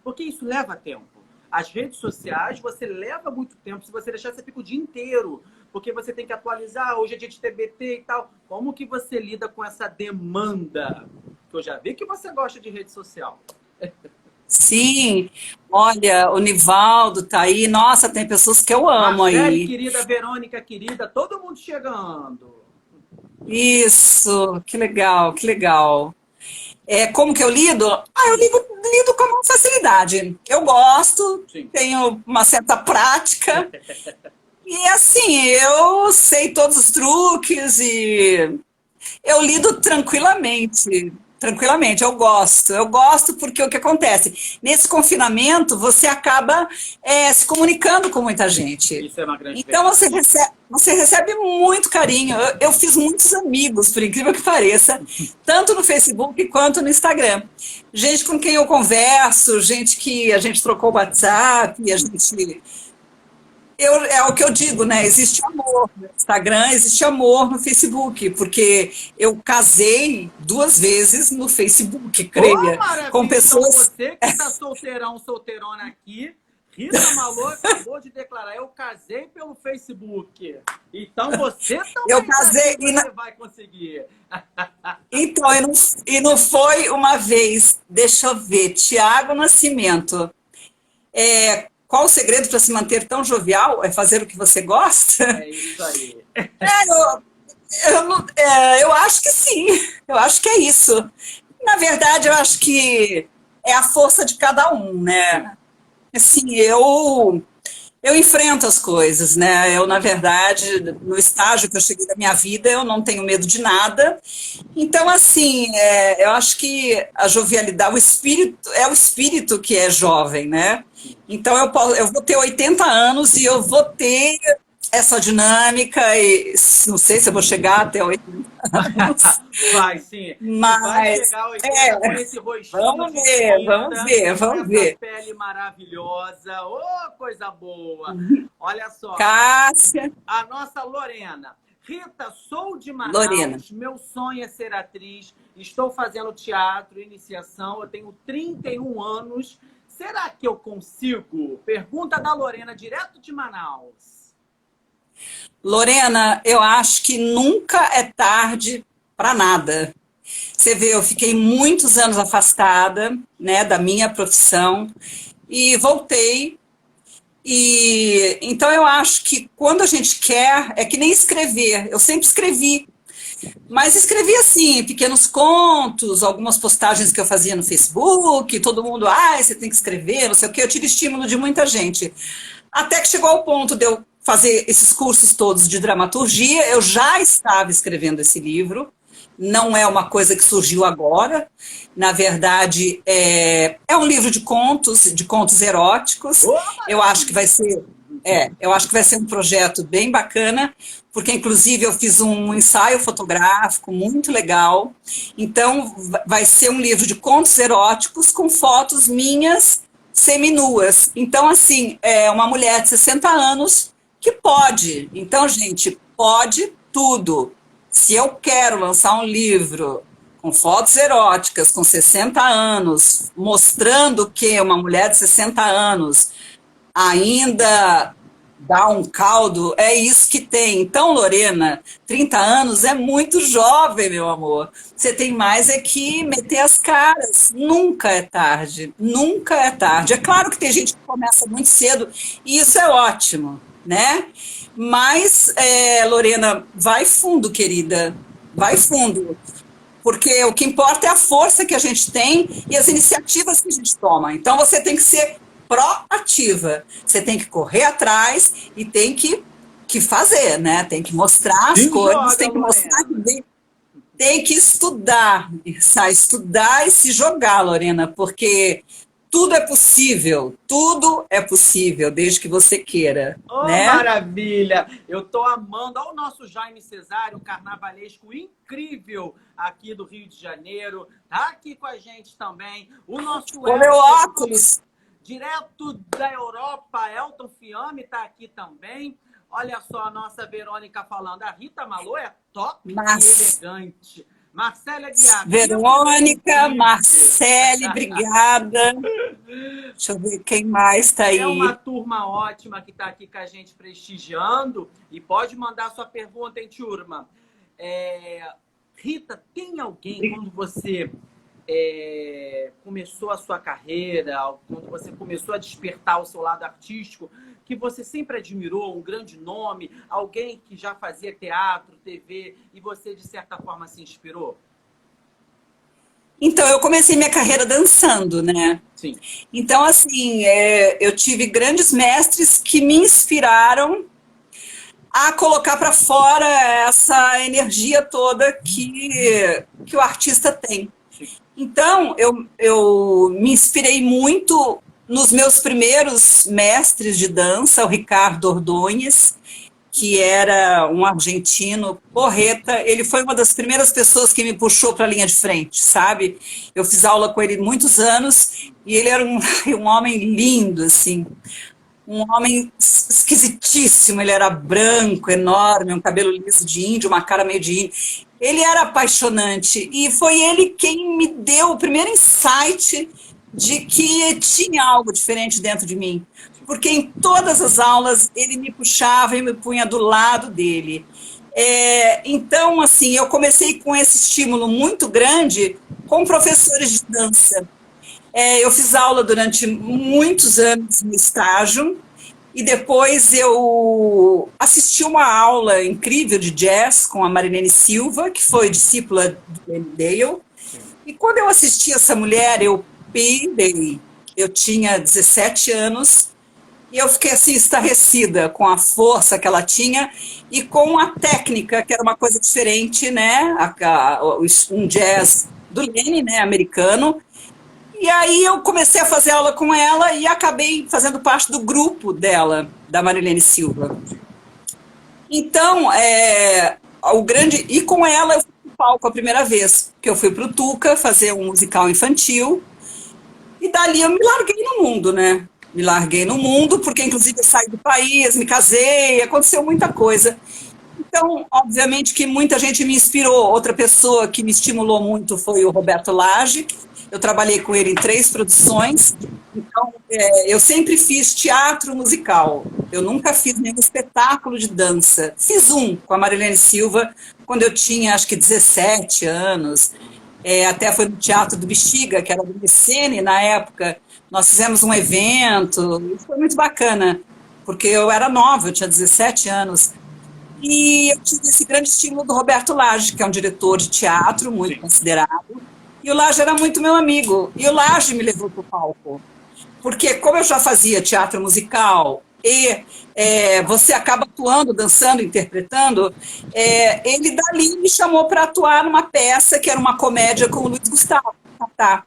porque isso leva tempo. As redes sociais, você leva muito tempo. Se você deixar, você fica o dia inteiro. Porque você tem que atualizar, hoje é dia de TBT e tal. Como que você lida com essa demanda? Que eu já vi que você gosta de rede social. sim, olha, o Nivaldo tá aí. Nossa, tem pessoas que eu amo Marcele, aí. querida, Verônica, querida, todo mundo chegando. Isso, que legal, que legal. Como que eu lido? Lido com uma facilidade. Eu gosto, Sim. tenho uma certa prática, e assim, eu sei todos os truques e eu lido tranquilamente. Tranquilamente, eu gosto porque o que acontece? Nesse confinamento, você acaba se comunicando com muita gente. Isso é uma grande Então, verdade. você recebe muito carinho. Eu fiz muitos amigos, por incrível que pareça, tanto no Facebook quanto no Instagram. Gente com quem eu converso, gente que a gente trocou WhatsApp, a gente é o que eu digo, né? Existe amor no Instagram, existe amor no Facebook, porque eu casei 2 vezes no Facebook, Ô, creia, com maravilha! Então pessoas. você que tá solteirão, solteirona aqui, Rita Malô acabou de declarar, eu casei pelo Facebook. Então você Eu também casei você vai conseguir. então e não foi uma vez. Deixa eu ver, Tiago Nascimento. Qual o segredo para se manter tão jovial? É fazer o que você gosta? É isso aí. Eu, eu acho que sim, eu acho que é isso. Na verdade, eu acho que é a força de cada um, Sim. né? Assim, eu enfrento as coisas, né? Eu, na verdade, no estágio que eu cheguei da minha vida, eu não tenho medo de nada. Então, assim, eu acho que a jovialidade, o espírito que é jovem, né? Então, eu vou ter 80 anos e eu vou ter essa dinâmica e não sei se eu vou chegar até 80 anos, Vai sim. E vai mas chegar 80 com esse rostinho vamos de ver, 30, com vamos essa ver. pele maravilhosa. Ô, coisa boa! Olha só, Cássia, a nossa Lorena. Rita, sou de Lorena. Manaus, meu sonho é ser atriz, estou fazendo teatro, iniciação, eu tenho 31 anos. Será que eu consigo? Pergunta da Lorena, direto de Manaus. Lorena, eu acho que nunca é tarde para nada. Você vê, eu fiquei muitos anos afastada, né, da minha profissão e voltei. E então eu acho que quando a gente quer, é que nem escrever. Eu sempre escrevi, mas escrevi assim, pequenos contos, algumas postagens que eu fazia no Facebook, todo mundo, você tem que escrever, não sei o quê. Eu tive estímulo de muita gente. Até que chegou ao ponto de eu fazer esses cursos todos de dramaturgia, eu já estava escrevendo esse livro, não é uma coisa que surgiu agora. Na verdade, é um livro de contos eróticos. Eu acho que vai ser, eu acho que vai ser um projeto bem bacana, porque inclusive eu fiz um ensaio fotográfico muito legal. Então, vai ser um livro de contos eróticos com fotos minhas seminuas. Então, assim, é uma mulher de 60 anos que pode. Então, gente, pode tudo. Se eu quero lançar um livro com fotos eróticas com 60 anos, mostrando que uma mulher de 60 anos ainda dá um caldo, é isso que tem. Então, Lorena, 30 anos é muito jovem, meu amor. Você tem mais é que meter as caras. Nunca é tarde, nunca é tarde. É claro que tem gente que começa muito cedo, e isso é ótimo, né? Mas, Lorena, vai fundo, querida, vai fundo. Porque o que importa é a força que a gente tem e as iniciativas que a gente toma. Então, você tem que ser proativa. Você tem que correr atrás e tem que fazer, né? Tem que mostrar as coisas, tem que mostrar que tem que estudar, estudar e se jogar, Lorena, porque tudo é possível, desde que você queira. Oh, né? Maravilha! Eu tô amando. Olha o nosso Jaime Cesário, um carnavalesco incrível aqui do Rio de Janeiro. Tá aqui com a gente também. O nosso Com meu óculos. Direto da Europa, Elton Fiame tá aqui também. Olha só a nossa Verônica falando. A Rita Malô é top e elegante. Marcele Aguiar. Verônica, Marcele, obrigada. Deixa eu ver quem mais está aí. É uma turma ótima que está aqui com a gente prestigiando. E pode mandar sua pergunta, hein, turma? Rita, tem alguém quando você começou a sua carreira, quando você começou a despertar o seu lado artístico, que você sempre admirou, um grande nome, alguém que já fazia teatro, TV, e você, de certa forma, se inspirou? Então, eu comecei minha carreira dançando, né? Sim. Então, assim, eu tive grandes mestres que me inspiraram a colocar para fora essa energia toda que o artista tem. Então, eu me inspirei muito nos meus primeiros mestres de dança, o Ricardo Ordonez, que era um argentino porreta. Ele foi uma das primeiras pessoas que me puxou para a linha de frente, sabe? Eu fiz aula com ele muitos anos e ele era um homem lindo, assim. Um homem esquisitíssimo. Ele era branco, enorme, um cabelo liso de índio, uma cara meio de índio. Ele era apaixonante e foi ele quem me deu o primeiro insight de que tinha algo diferente dentro de mim. Porque em todas as aulas ele me puxava e me punha do lado dele. Então, assim, eu comecei com esse estímulo muito grande com professores de dança. Eu fiz aula durante muitos anos no estágio e depois eu assisti uma aula incrível de jazz com a Marilene Silva, que foi discípula do Lenny Dale. E quando eu assisti essa mulher, eu pirei. Eu tinha 17 anos e eu fiquei assim estarrecida com a força que ela tinha e com a técnica, que era uma coisa diferente, né? Um jazz do Lenny, né, americano. E aí eu comecei a fazer aula com ela e acabei fazendo parte do grupo dela, da Marilene Silva. Então, e com ela eu fui pro palco a primeira vez, que eu fui pro Tuca fazer um musical infantil. E dali eu me larguei no mundo, né? Me larguei no mundo, porque inclusive eu saí do país, me casei, aconteceu muita coisa. Então, obviamente que muita gente me inspirou. Outra pessoa que me estimulou muito foi o Roberto Lage. Eu trabalhei com ele em 3 produções. Então, eu sempre fiz teatro musical. Eu nunca fiz nenhum espetáculo de dança. Fiz um com a Marilene Silva, quando eu tinha, acho que 17 anos. Até foi no Teatro do Bexiga, que era do Mecene na época. Nós fizemos um evento, e foi muito bacana, porque eu era nova, eu tinha 17 anos. E eu tive esse grande estímulo do Roberto Lage, que é um diretor de teatro muito considerado. E o Lage era muito meu amigo. E o Lage me levou para o palco. Porque como eu já fazia teatro musical e você acaba atuando, dançando, interpretando, ele dali me chamou para atuar numa peça que era uma comédia com o Luiz Gustavo. Tá?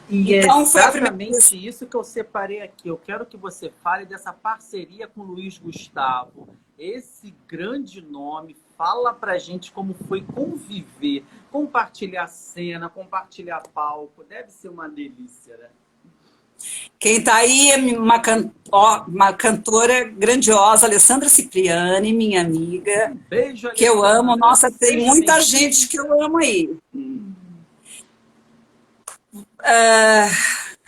E é Então foi a primeira vez. exatamente isso que eu separei aqui. Eu quero que você fale dessa parceria com o Luiz Gustavo. Esse grande nome, fala pra gente como foi conviver, compartilhar cena, compartilhar palco. Deve ser uma delícia, né? Quem está aí é uma cantora grandiosa, Alessandra Cipriani, minha amiga, Beijo, que eu Alessandra. amo. Nossa, tem Seja muita bem-vinda. gente que eu amo aí.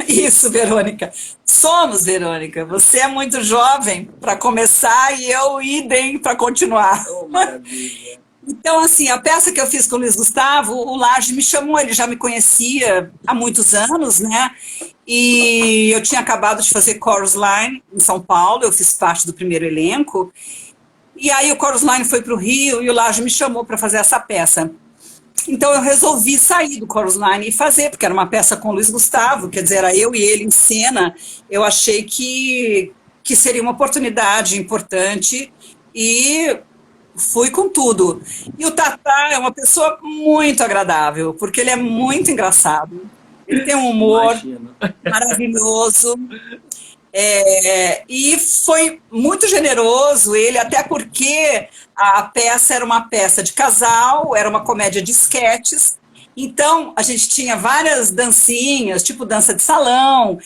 Isso, Verônica. Somos, Verônica. Você é muito jovem para começar e eu idem para continuar. Oh, maravilha. Então, assim, a peça que eu fiz com o Luiz Gustavo, o Lage me chamou, ele já me conhecia há muitos anos, né? E eu tinha acabado de fazer Chorus Line em São Paulo, eu fiz parte do primeiro elenco. E aí o Chorus Line foi para o Rio e o Lage me chamou para fazer essa peça. Então eu resolvi sair do Chorus Line e fazer, porque era uma peça com o Luiz Gustavo, quer dizer, era eu e ele em cena. Eu achei que seria uma oportunidade importante e fui com tudo. E o Tatá é uma pessoa muito agradável, porque ele é muito engraçado. Ele tem um humor Imagino. maravilhoso. E foi muito generoso ele, até porque a peça era uma peça de casal, era uma comédia de esquetes. Então, a gente tinha várias dancinhas, tipo dança de salão,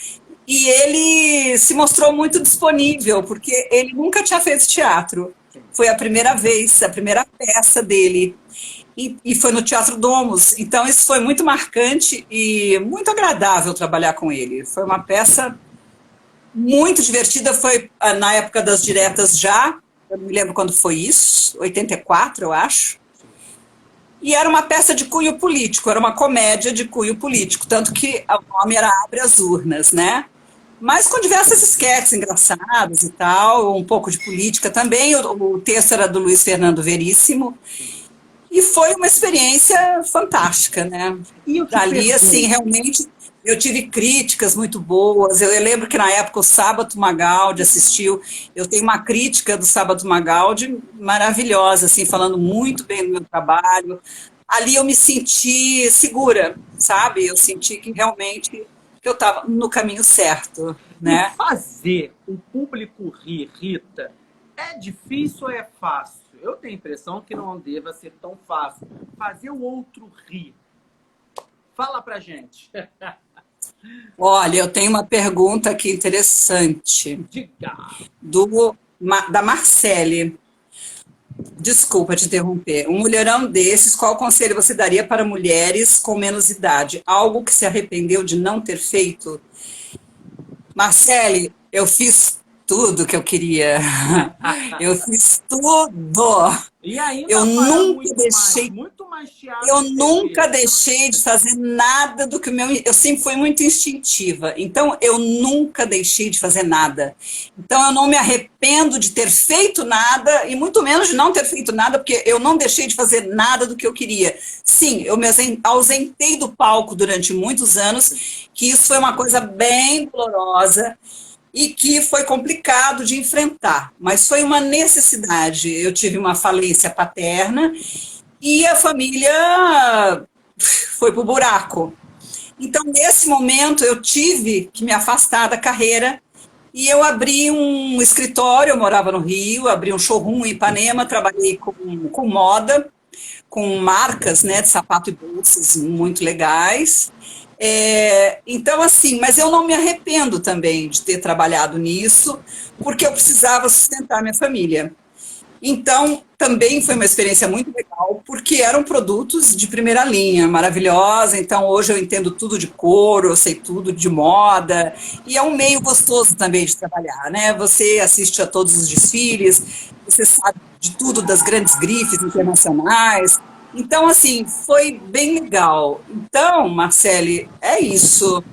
e ele se mostrou muito disponível, porque ele nunca tinha feito teatro. Foi a primeira vez, a primeira peça dele. E foi no Teatro Domus. Então, isso foi muito marcante e muito agradável trabalhar com ele. Foi uma peça muito divertida, foi na época das diretas já, eu não me lembro quando foi isso, 84, eu acho. E era uma peça de cunho político, era uma comédia de cunho político, tanto que o nome era Abre as Urnas, né? Mas com diversas esquetes engraçadas e tal, um pouco de política também. O texto era do Luiz Fernando Veríssimo. E foi uma experiência fantástica, né? E eu te Dali, pergunto, assim, realmente, eu tive críticas muito boas. Eu lembro que na época o Sábato Magaldi assistiu. Eu tenho uma crítica do Sábato Magaldi maravilhosa, assim, falando muito bem do meu trabalho. Ali eu me senti segura, sabe? Eu senti que realmente eu estava no caminho certo, e né? fazer o público rir, Rita, é difícil ou é fácil? Eu tenho a impressão que não deva ser tão fácil. Fazer o outro rir. Fala pra gente. Olha, eu tenho uma pergunta aqui interessante Diga. da Marcele. Desculpa te interromper. Um mulherão desses, qual conselho você daria para mulheres com menos idade? Algo que se arrependeu de não ter feito? Marcele, eu fiz tudo que eu queria. Eu fiz tudo. E ainda Eu fará nunca deixei. muito mais teatro Eu e nunca TV. deixei de fazer nada do que o meu. Eu sempre fui muito instintiva. Então, eu nunca deixei de fazer nada. Então, eu não me arrependo de ter feito nada, e muito menos de não ter feito nada, porque eu não deixei de fazer nada do que eu queria. Sim, eu me ausentei do palco durante muitos anos, que isso foi uma coisa bem dolorosa e que foi complicado de enfrentar, mas foi uma necessidade. Eu tive uma falência paterna e a família foi para o buraco. Então, nesse momento, eu tive que me afastar da carreira e eu abri um escritório, eu morava no Rio, abri um showroom em Ipanema, trabalhei com moda, com marcas, né, de sapato e bolsas muito legais. Então, assim, mas eu não me arrependo também de ter trabalhado nisso, porque eu precisava sustentar minha família. Então, também foi uma experiência muito legal, porque eram produtos de primeira linha, maravilhosa. Então, hoje eu entendo tudo de couro, eu sei tudo de moda, e é um meio gostoso também de trabalhar, né? Você assiste a todos os desfiles, você sabe de tudo das grandes grifes internacionais. Então, assim, foi bem legal. Então, Marcele, é isso.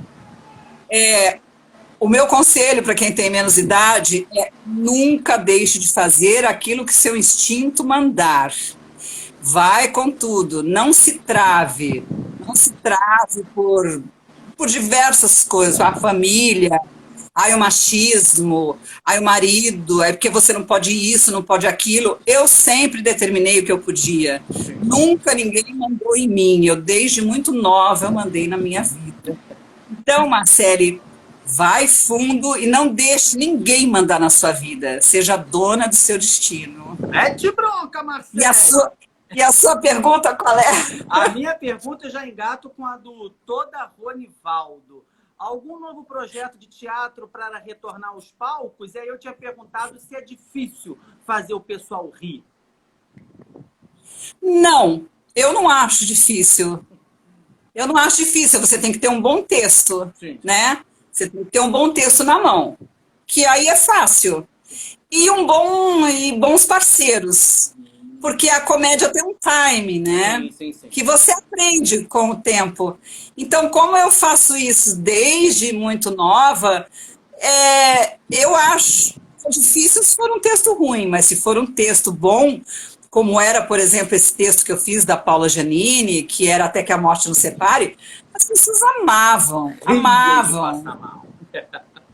O meu conselho para quem tem menos idade é nunca deixe de fazer aquilo que seu instinto mandar. Vai com tudo, não se trave. Não se trave por diversas coisas, a família, ai, o machismo, ai, o marido, é porque você não pode isso, não pode aquilo. Eu sempre determinei o que eu podia. Nunca ninguém mandou em mim. Eu, desde muito nova, eu mandei na minha vida. Então, Marcele, vai fundo e não deixe ninguém mandar na sua vida. Seja dona do seu destino. Mete bronca, Marcele! E a sua pergunta qual é? A minha pergunta eu já engato com a do Toda Ronivaldo. Algum novo projeto de teatro para retornar aos palcos? E aí eu tinha perguntado se é difícil fazer o pessoal rir. Não, eu não acho difícil. Eu não acho difícil, você tem que ter um bom texto, Sim. né? Você tem que ter um bom texto na mão, que aí é fácil. E bons parceiros, porque a comédia tem um time, né? Sim. Que você aprende com o tempo. Então, como eu faço isso desde muito nova, eu acho difícil se for um texto ruim, mas se for um texto bom, como era, por exemplo, esse texto que eu fiz da Paula Giannini, que era Até que a Morte nos Separe, as pessoas amavam.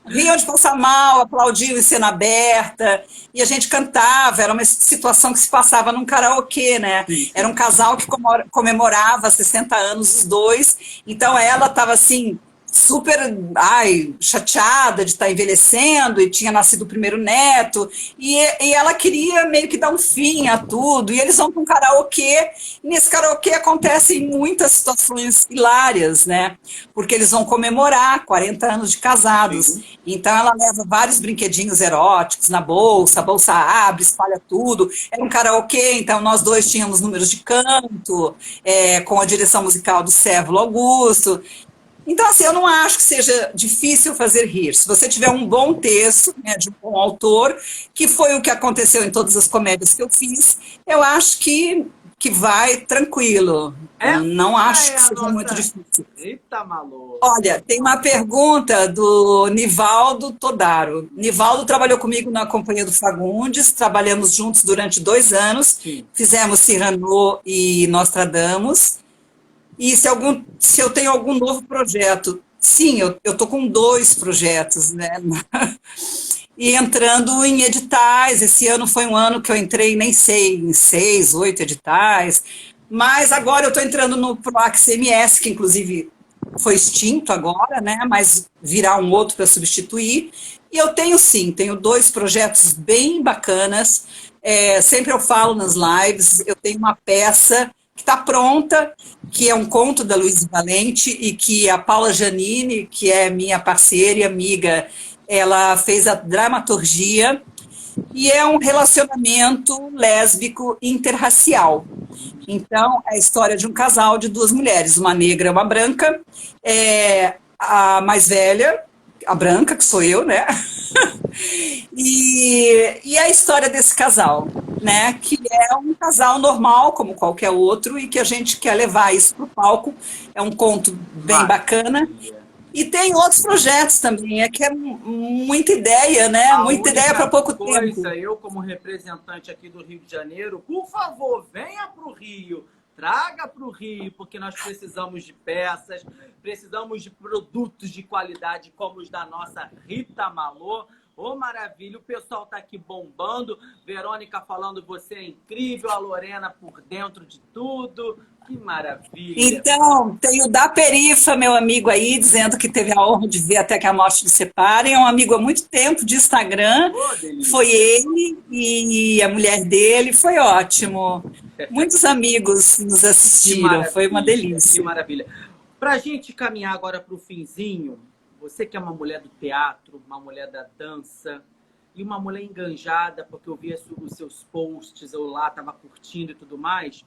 Riam de passar mal, aplaudiam em cena aberta, e a gente cantava, era uma situação que se passava num karaokê, né? Era um casal que comemorava 60 anos os dois, então ela estava assim, super chateada de estar envelhecendo, e tinha nascido o primeiro neto, e ela queria meio que dar um fim a tudo, e eles vão para um karaokê, e nesse karaokê acontecem muitas situações hilárias, né? Porque eles vão comemorar 40 anos de casados. Sim. Então ela leva vários brinquedinhos eróticos na bolsa, a bolsa abre, espalha tudo. Era um karaokê, então nós dois tínhamos números de canto, com a direção musical do Cévolo Augusto. Então, assim, eu não acho que seja difícil fazer rir. Se você tiver um bom texto, né, de um bom autor, que foi o que aconteceu em todas as comédias que eu fiz, eu acho que vai tranquilo. Não acho que seja muito difícil. Eita, maluco. Olha, tem uma pergunta do Nivaldo Todaro. Nivaldo trabalhou comigo na Companhia do Fagundes, trabalhamos juntos durante 2 anos, sim, fizemos Cyrano e Nostradamus. E se eu tenho algum novo projeto? Sim, eu estou com 2 projetos, né? E entrando em editais. Esse ano foi um ano que eu entrei, nem sei, em 6, 8 editais. Mas agora eu estou entrando no PROAC CMS, que inclusive foi extinto agora, né? Mas virá um outro para substituir. E eu tenho, sim, tenho 2 projetos bem bacanas. Sempre eu falo nas lives, eu tenho uma peça que está pronta, que é um conto da Luísa Valente, e que a Paula Giannini, que é minha parceira e amiga, ela fez a dramaturgia, e é um relacionamento lésbico interracial. Então, é a história de um casal de 2 mulheres, uma negra e uma branca, a mais velha, a branca, que sou eu, né? E a história desse casal, né? Que é um casal normal, como qualquer outro, e que a gente quer levar isso para o palco. É um conto bem bacana. E tem outros projetos também, que é muita ideia, né? Muita ideia para pouco tempo. Eu, como representante aqui do Rio de Janeiro, por favor, venha para o Rio. Traga para o Rio, porque nós precisamos de peças, precisamos de produtos de qualidade como os da nossa Rita Malô. Ô, maravilha, o pessoal está aqui bombando. Verônica falando, você é incrível, a Lorena por dentro de tudo. Que maravilha. Então, tem o da Perifa, meu amigo aí, dizendo que teve a honra de ver Até que a Morte nos Separe. É um amigo há muito tempo de Instagram. Foi ele e a mulher dele, foi ótimo. Muitos amigos nos assistiram, foi uma delícia. Que maravilha. Para a gente caminhar agora para o finzinho, você que é uma mulher do teatro, uma mulher da dança e uma mulher enganjada, porque eu vi os seus posts, eu lá estava curtindo e tudo mais.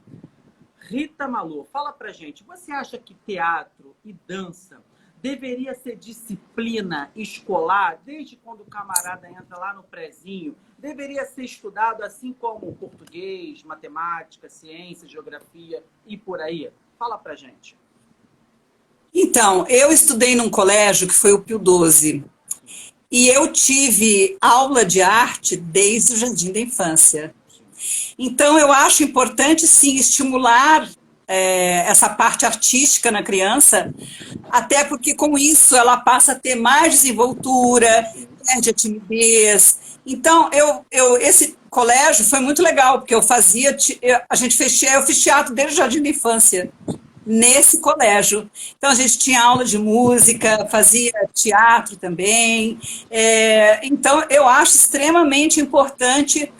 Rita Malô, fala pra gente, você acha que teatro e dança deveria ser disciplina escolar, desde quando o camarada entra lá no prezinho? Deveria ser estudado assim como português, matemática, ciência, geografia e por aí? Fala pra gente. Então, eu estudei num colégio que foi o Pio XII. E eu tive aula de arte desde o jardim da infância. Então, eu acho importante, sim, estimular essa parte artística na criança, até porque com isso ela passa a ter mais desenvoltura, perde a timidez. Então, esse colégio foi muito legal, porque eu fiz teatro desde o jardim da infância, nesse colégio. Então, a gente tinha aula de música, fazia teatro também. Então, eu acho extremamente importante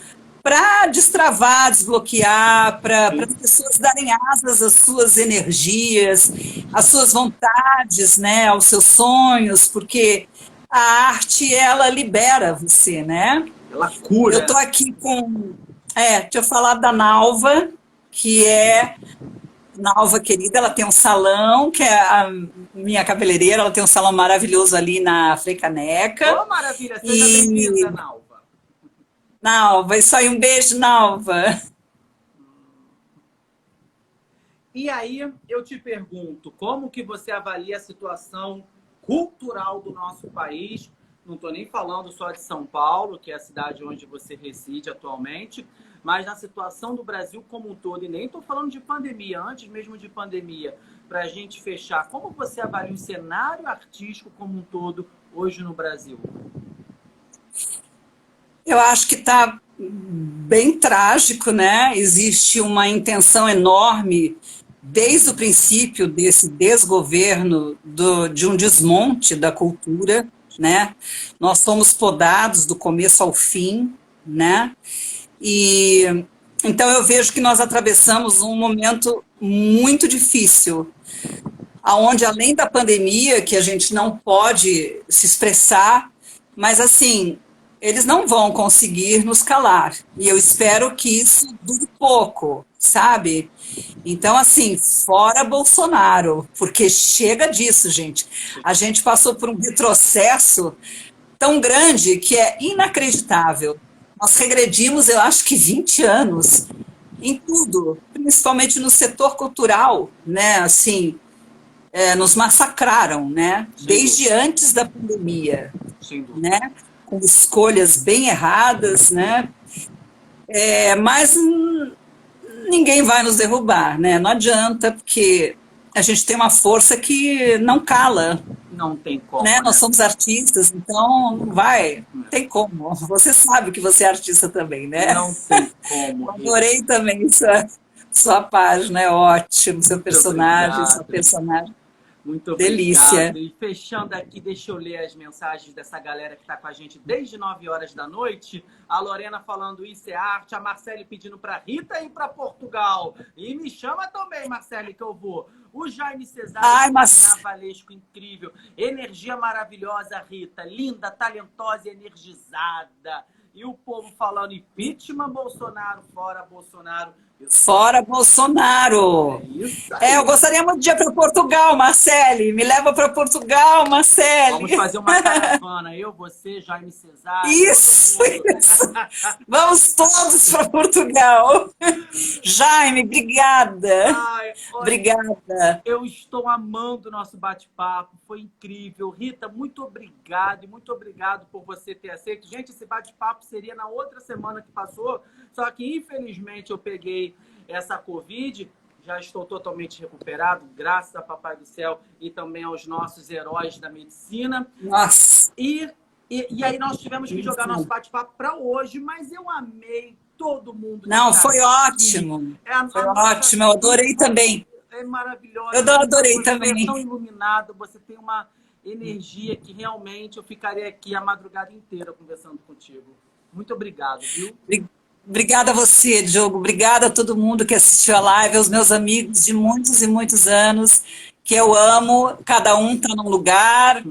para destravar, desbloquear, para as pessoas darem asas às suas energias, às suas vontades, né, aos seus sonhos, porque a arte, ela libera você, né? Ela cura. Eu estou aqui com... deixa eu falar da Nalva, que é... Nalva, querida, ela tem um salão, que é a minha cabeleireira, ela tem um salão maravilhoso ali na Frei Caneca. Oh, maravilha! Seja bem-vinda, Nalva. Nalva, isso aí, um beijo, Nalva. E aí, eu te pergunto, como que você avalia a situação cultural do nosso país? Não estou nem falando só de São Paulo, que é a cidade onde você reside atualmente, mas na situação do Brasil como um todo. E nem estou falando de pandemia, antes mesmo de pandemia, para a gente fechar. Como você avalia o cenário artístico como um todo hoje no Brasil? Eu acho que está bem trágico, né? Existe uma intenção enorme, desde o princípio desse desgoverno, de um desmonte da cultura, né? Nós somos podados do começo ao fim, né? E então eu vejo que nós atravessamos um momento muito difícil, aonde além da pandemia, que a gente não pode se expressar, mas assim, eles não vão conseguir nos calar. E eu espero que isso dure pouco, sabe? Então, assim, fora Bolsonaro, porque chega disso, gente. A gente passou por um retrocesso tão grande que é inacreditável. Nós regredimos, eu acho que 20 anos em tudo, principalmente no setor cultural, né? Assim, nos massacraram, né? Desde antes da pandemia, né? Com escolhas bem erradas, né? Mas ninguém vai nos derrubar, né? Não adianta, porque a gente tem uma força que não cala. Não tem como, né? Nós somos artistas, então não vai, não tem como. Você sabe que você é artista também, né? Não tem como. Adorei também sua página, é ótimo, seu personagem, sua personagem. Muito delícia. Obrigado. E fechando aqui, deixa eu ler as mensagens dessa galera que está com a gente desde 9 horas da noite. A Lorena falando isso é arte, a Marcele pedindo para Rita ir para Portugal. E me chama também, Marcele, que eu vou. O Jaime Cesário, carnavalesco incrível. Energia maravilhosa, Rita. Linda, talentosa e energizada. E o povo falando impeachment, Bolsonaro, fora Bolsonaro. Fora Bolsonaro. Eu gostaria muito de ir para Portugal, Marcele. Me leva para Portugal, Marcele. Vamos fazer uma caravana. Eu, você, Jaime Cesário. Isso. Vamos todos para Portugal. Jaime, obrigada. Ai, olha, obrigada. Eu estou amando o nosso bate-papo. Foi incrível. Rita, muito obrigado. E muito obrigado por você ter aceito. Gente, esse bate-papo seria na outra semana que passou. Só que, infelizmente, eu peguei essa Covid, já estou totalmente recuperado, graças a Papai do Céu e também aos nossos heróis da medicina. Nossa! E aí nós tivemos que jogar nosso bate-papo para hoje, mas eu amei todo mundo. Não, foi ótimo. Foi ótimo, eu adorei também. É maravilhoso. Eu adorei também. Você é tão iluminado, você tem uma energia que realmente eu ficaria aqui a madrugada inteira conversando contigo. Muito obrigado, viu? Obrigada a você, Diogo. Obrigada a todo mundo que assistiu a live, aos meus amigos de muitos e muitos anos, que eu amo. Cada um está num lugar.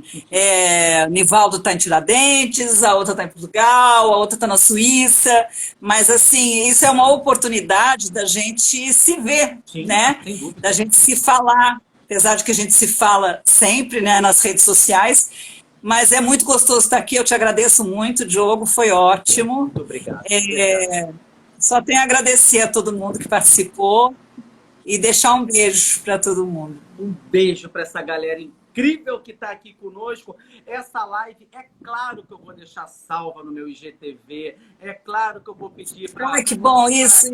Nivaldo está em Tiradentes, a outra está em Portugal, a outra está na Suíça. Mas, assim, isso é uma oportunidade da gente se ver, sim, né? Da gente se falar. Apesar de que a gente se fala sempre, né, nas redes sociais. Mas é muito gostoso estar aqui, eu te agradeço muito, Diogo, foi ótimo. Muito obrigado. Só tenho a agradecer a todo mundo que participou e deixar um beijo para todo mundo. Um beijo para essa galera incrível incrível que está aqui conosco. Essa live, é claro que eu vou deixar salva no meu IGTV, é claro que eu vou pedir para... Ai, que bom, isso.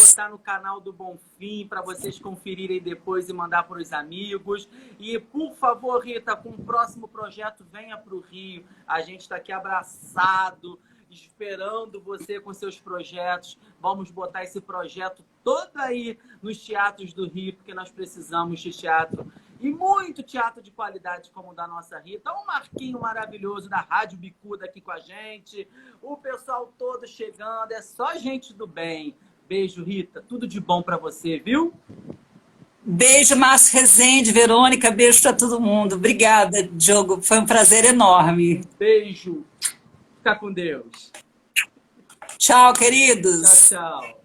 botar no canal do Bonfim, para vocês conferirem depois e mandar para os amigos. E, por favor, Rita, com o próximo projeto, venha para o Rio. A gente está aqui abraçado, esperando você com seus projetos. Vamos botar esse projeto todo aí nos teatros do Rio, porque nós precisamos de teatro. E muito teatro de qualidade como o da nossa Rita. Um Marquinho maravilhoso da Rádio Bicuda aqui com a gente. O pessoal todo chegando. É só gente do bem. Beijo, Rita. Tudo de bom para você, viu? Beijo, Márcio Rezende, Verônica. Beijo para todo mundo. Obrigada, Diogo. Foi um prazer enorme. Beijo. Fica com Deus. Tchau, queridos. Tchau, tchau.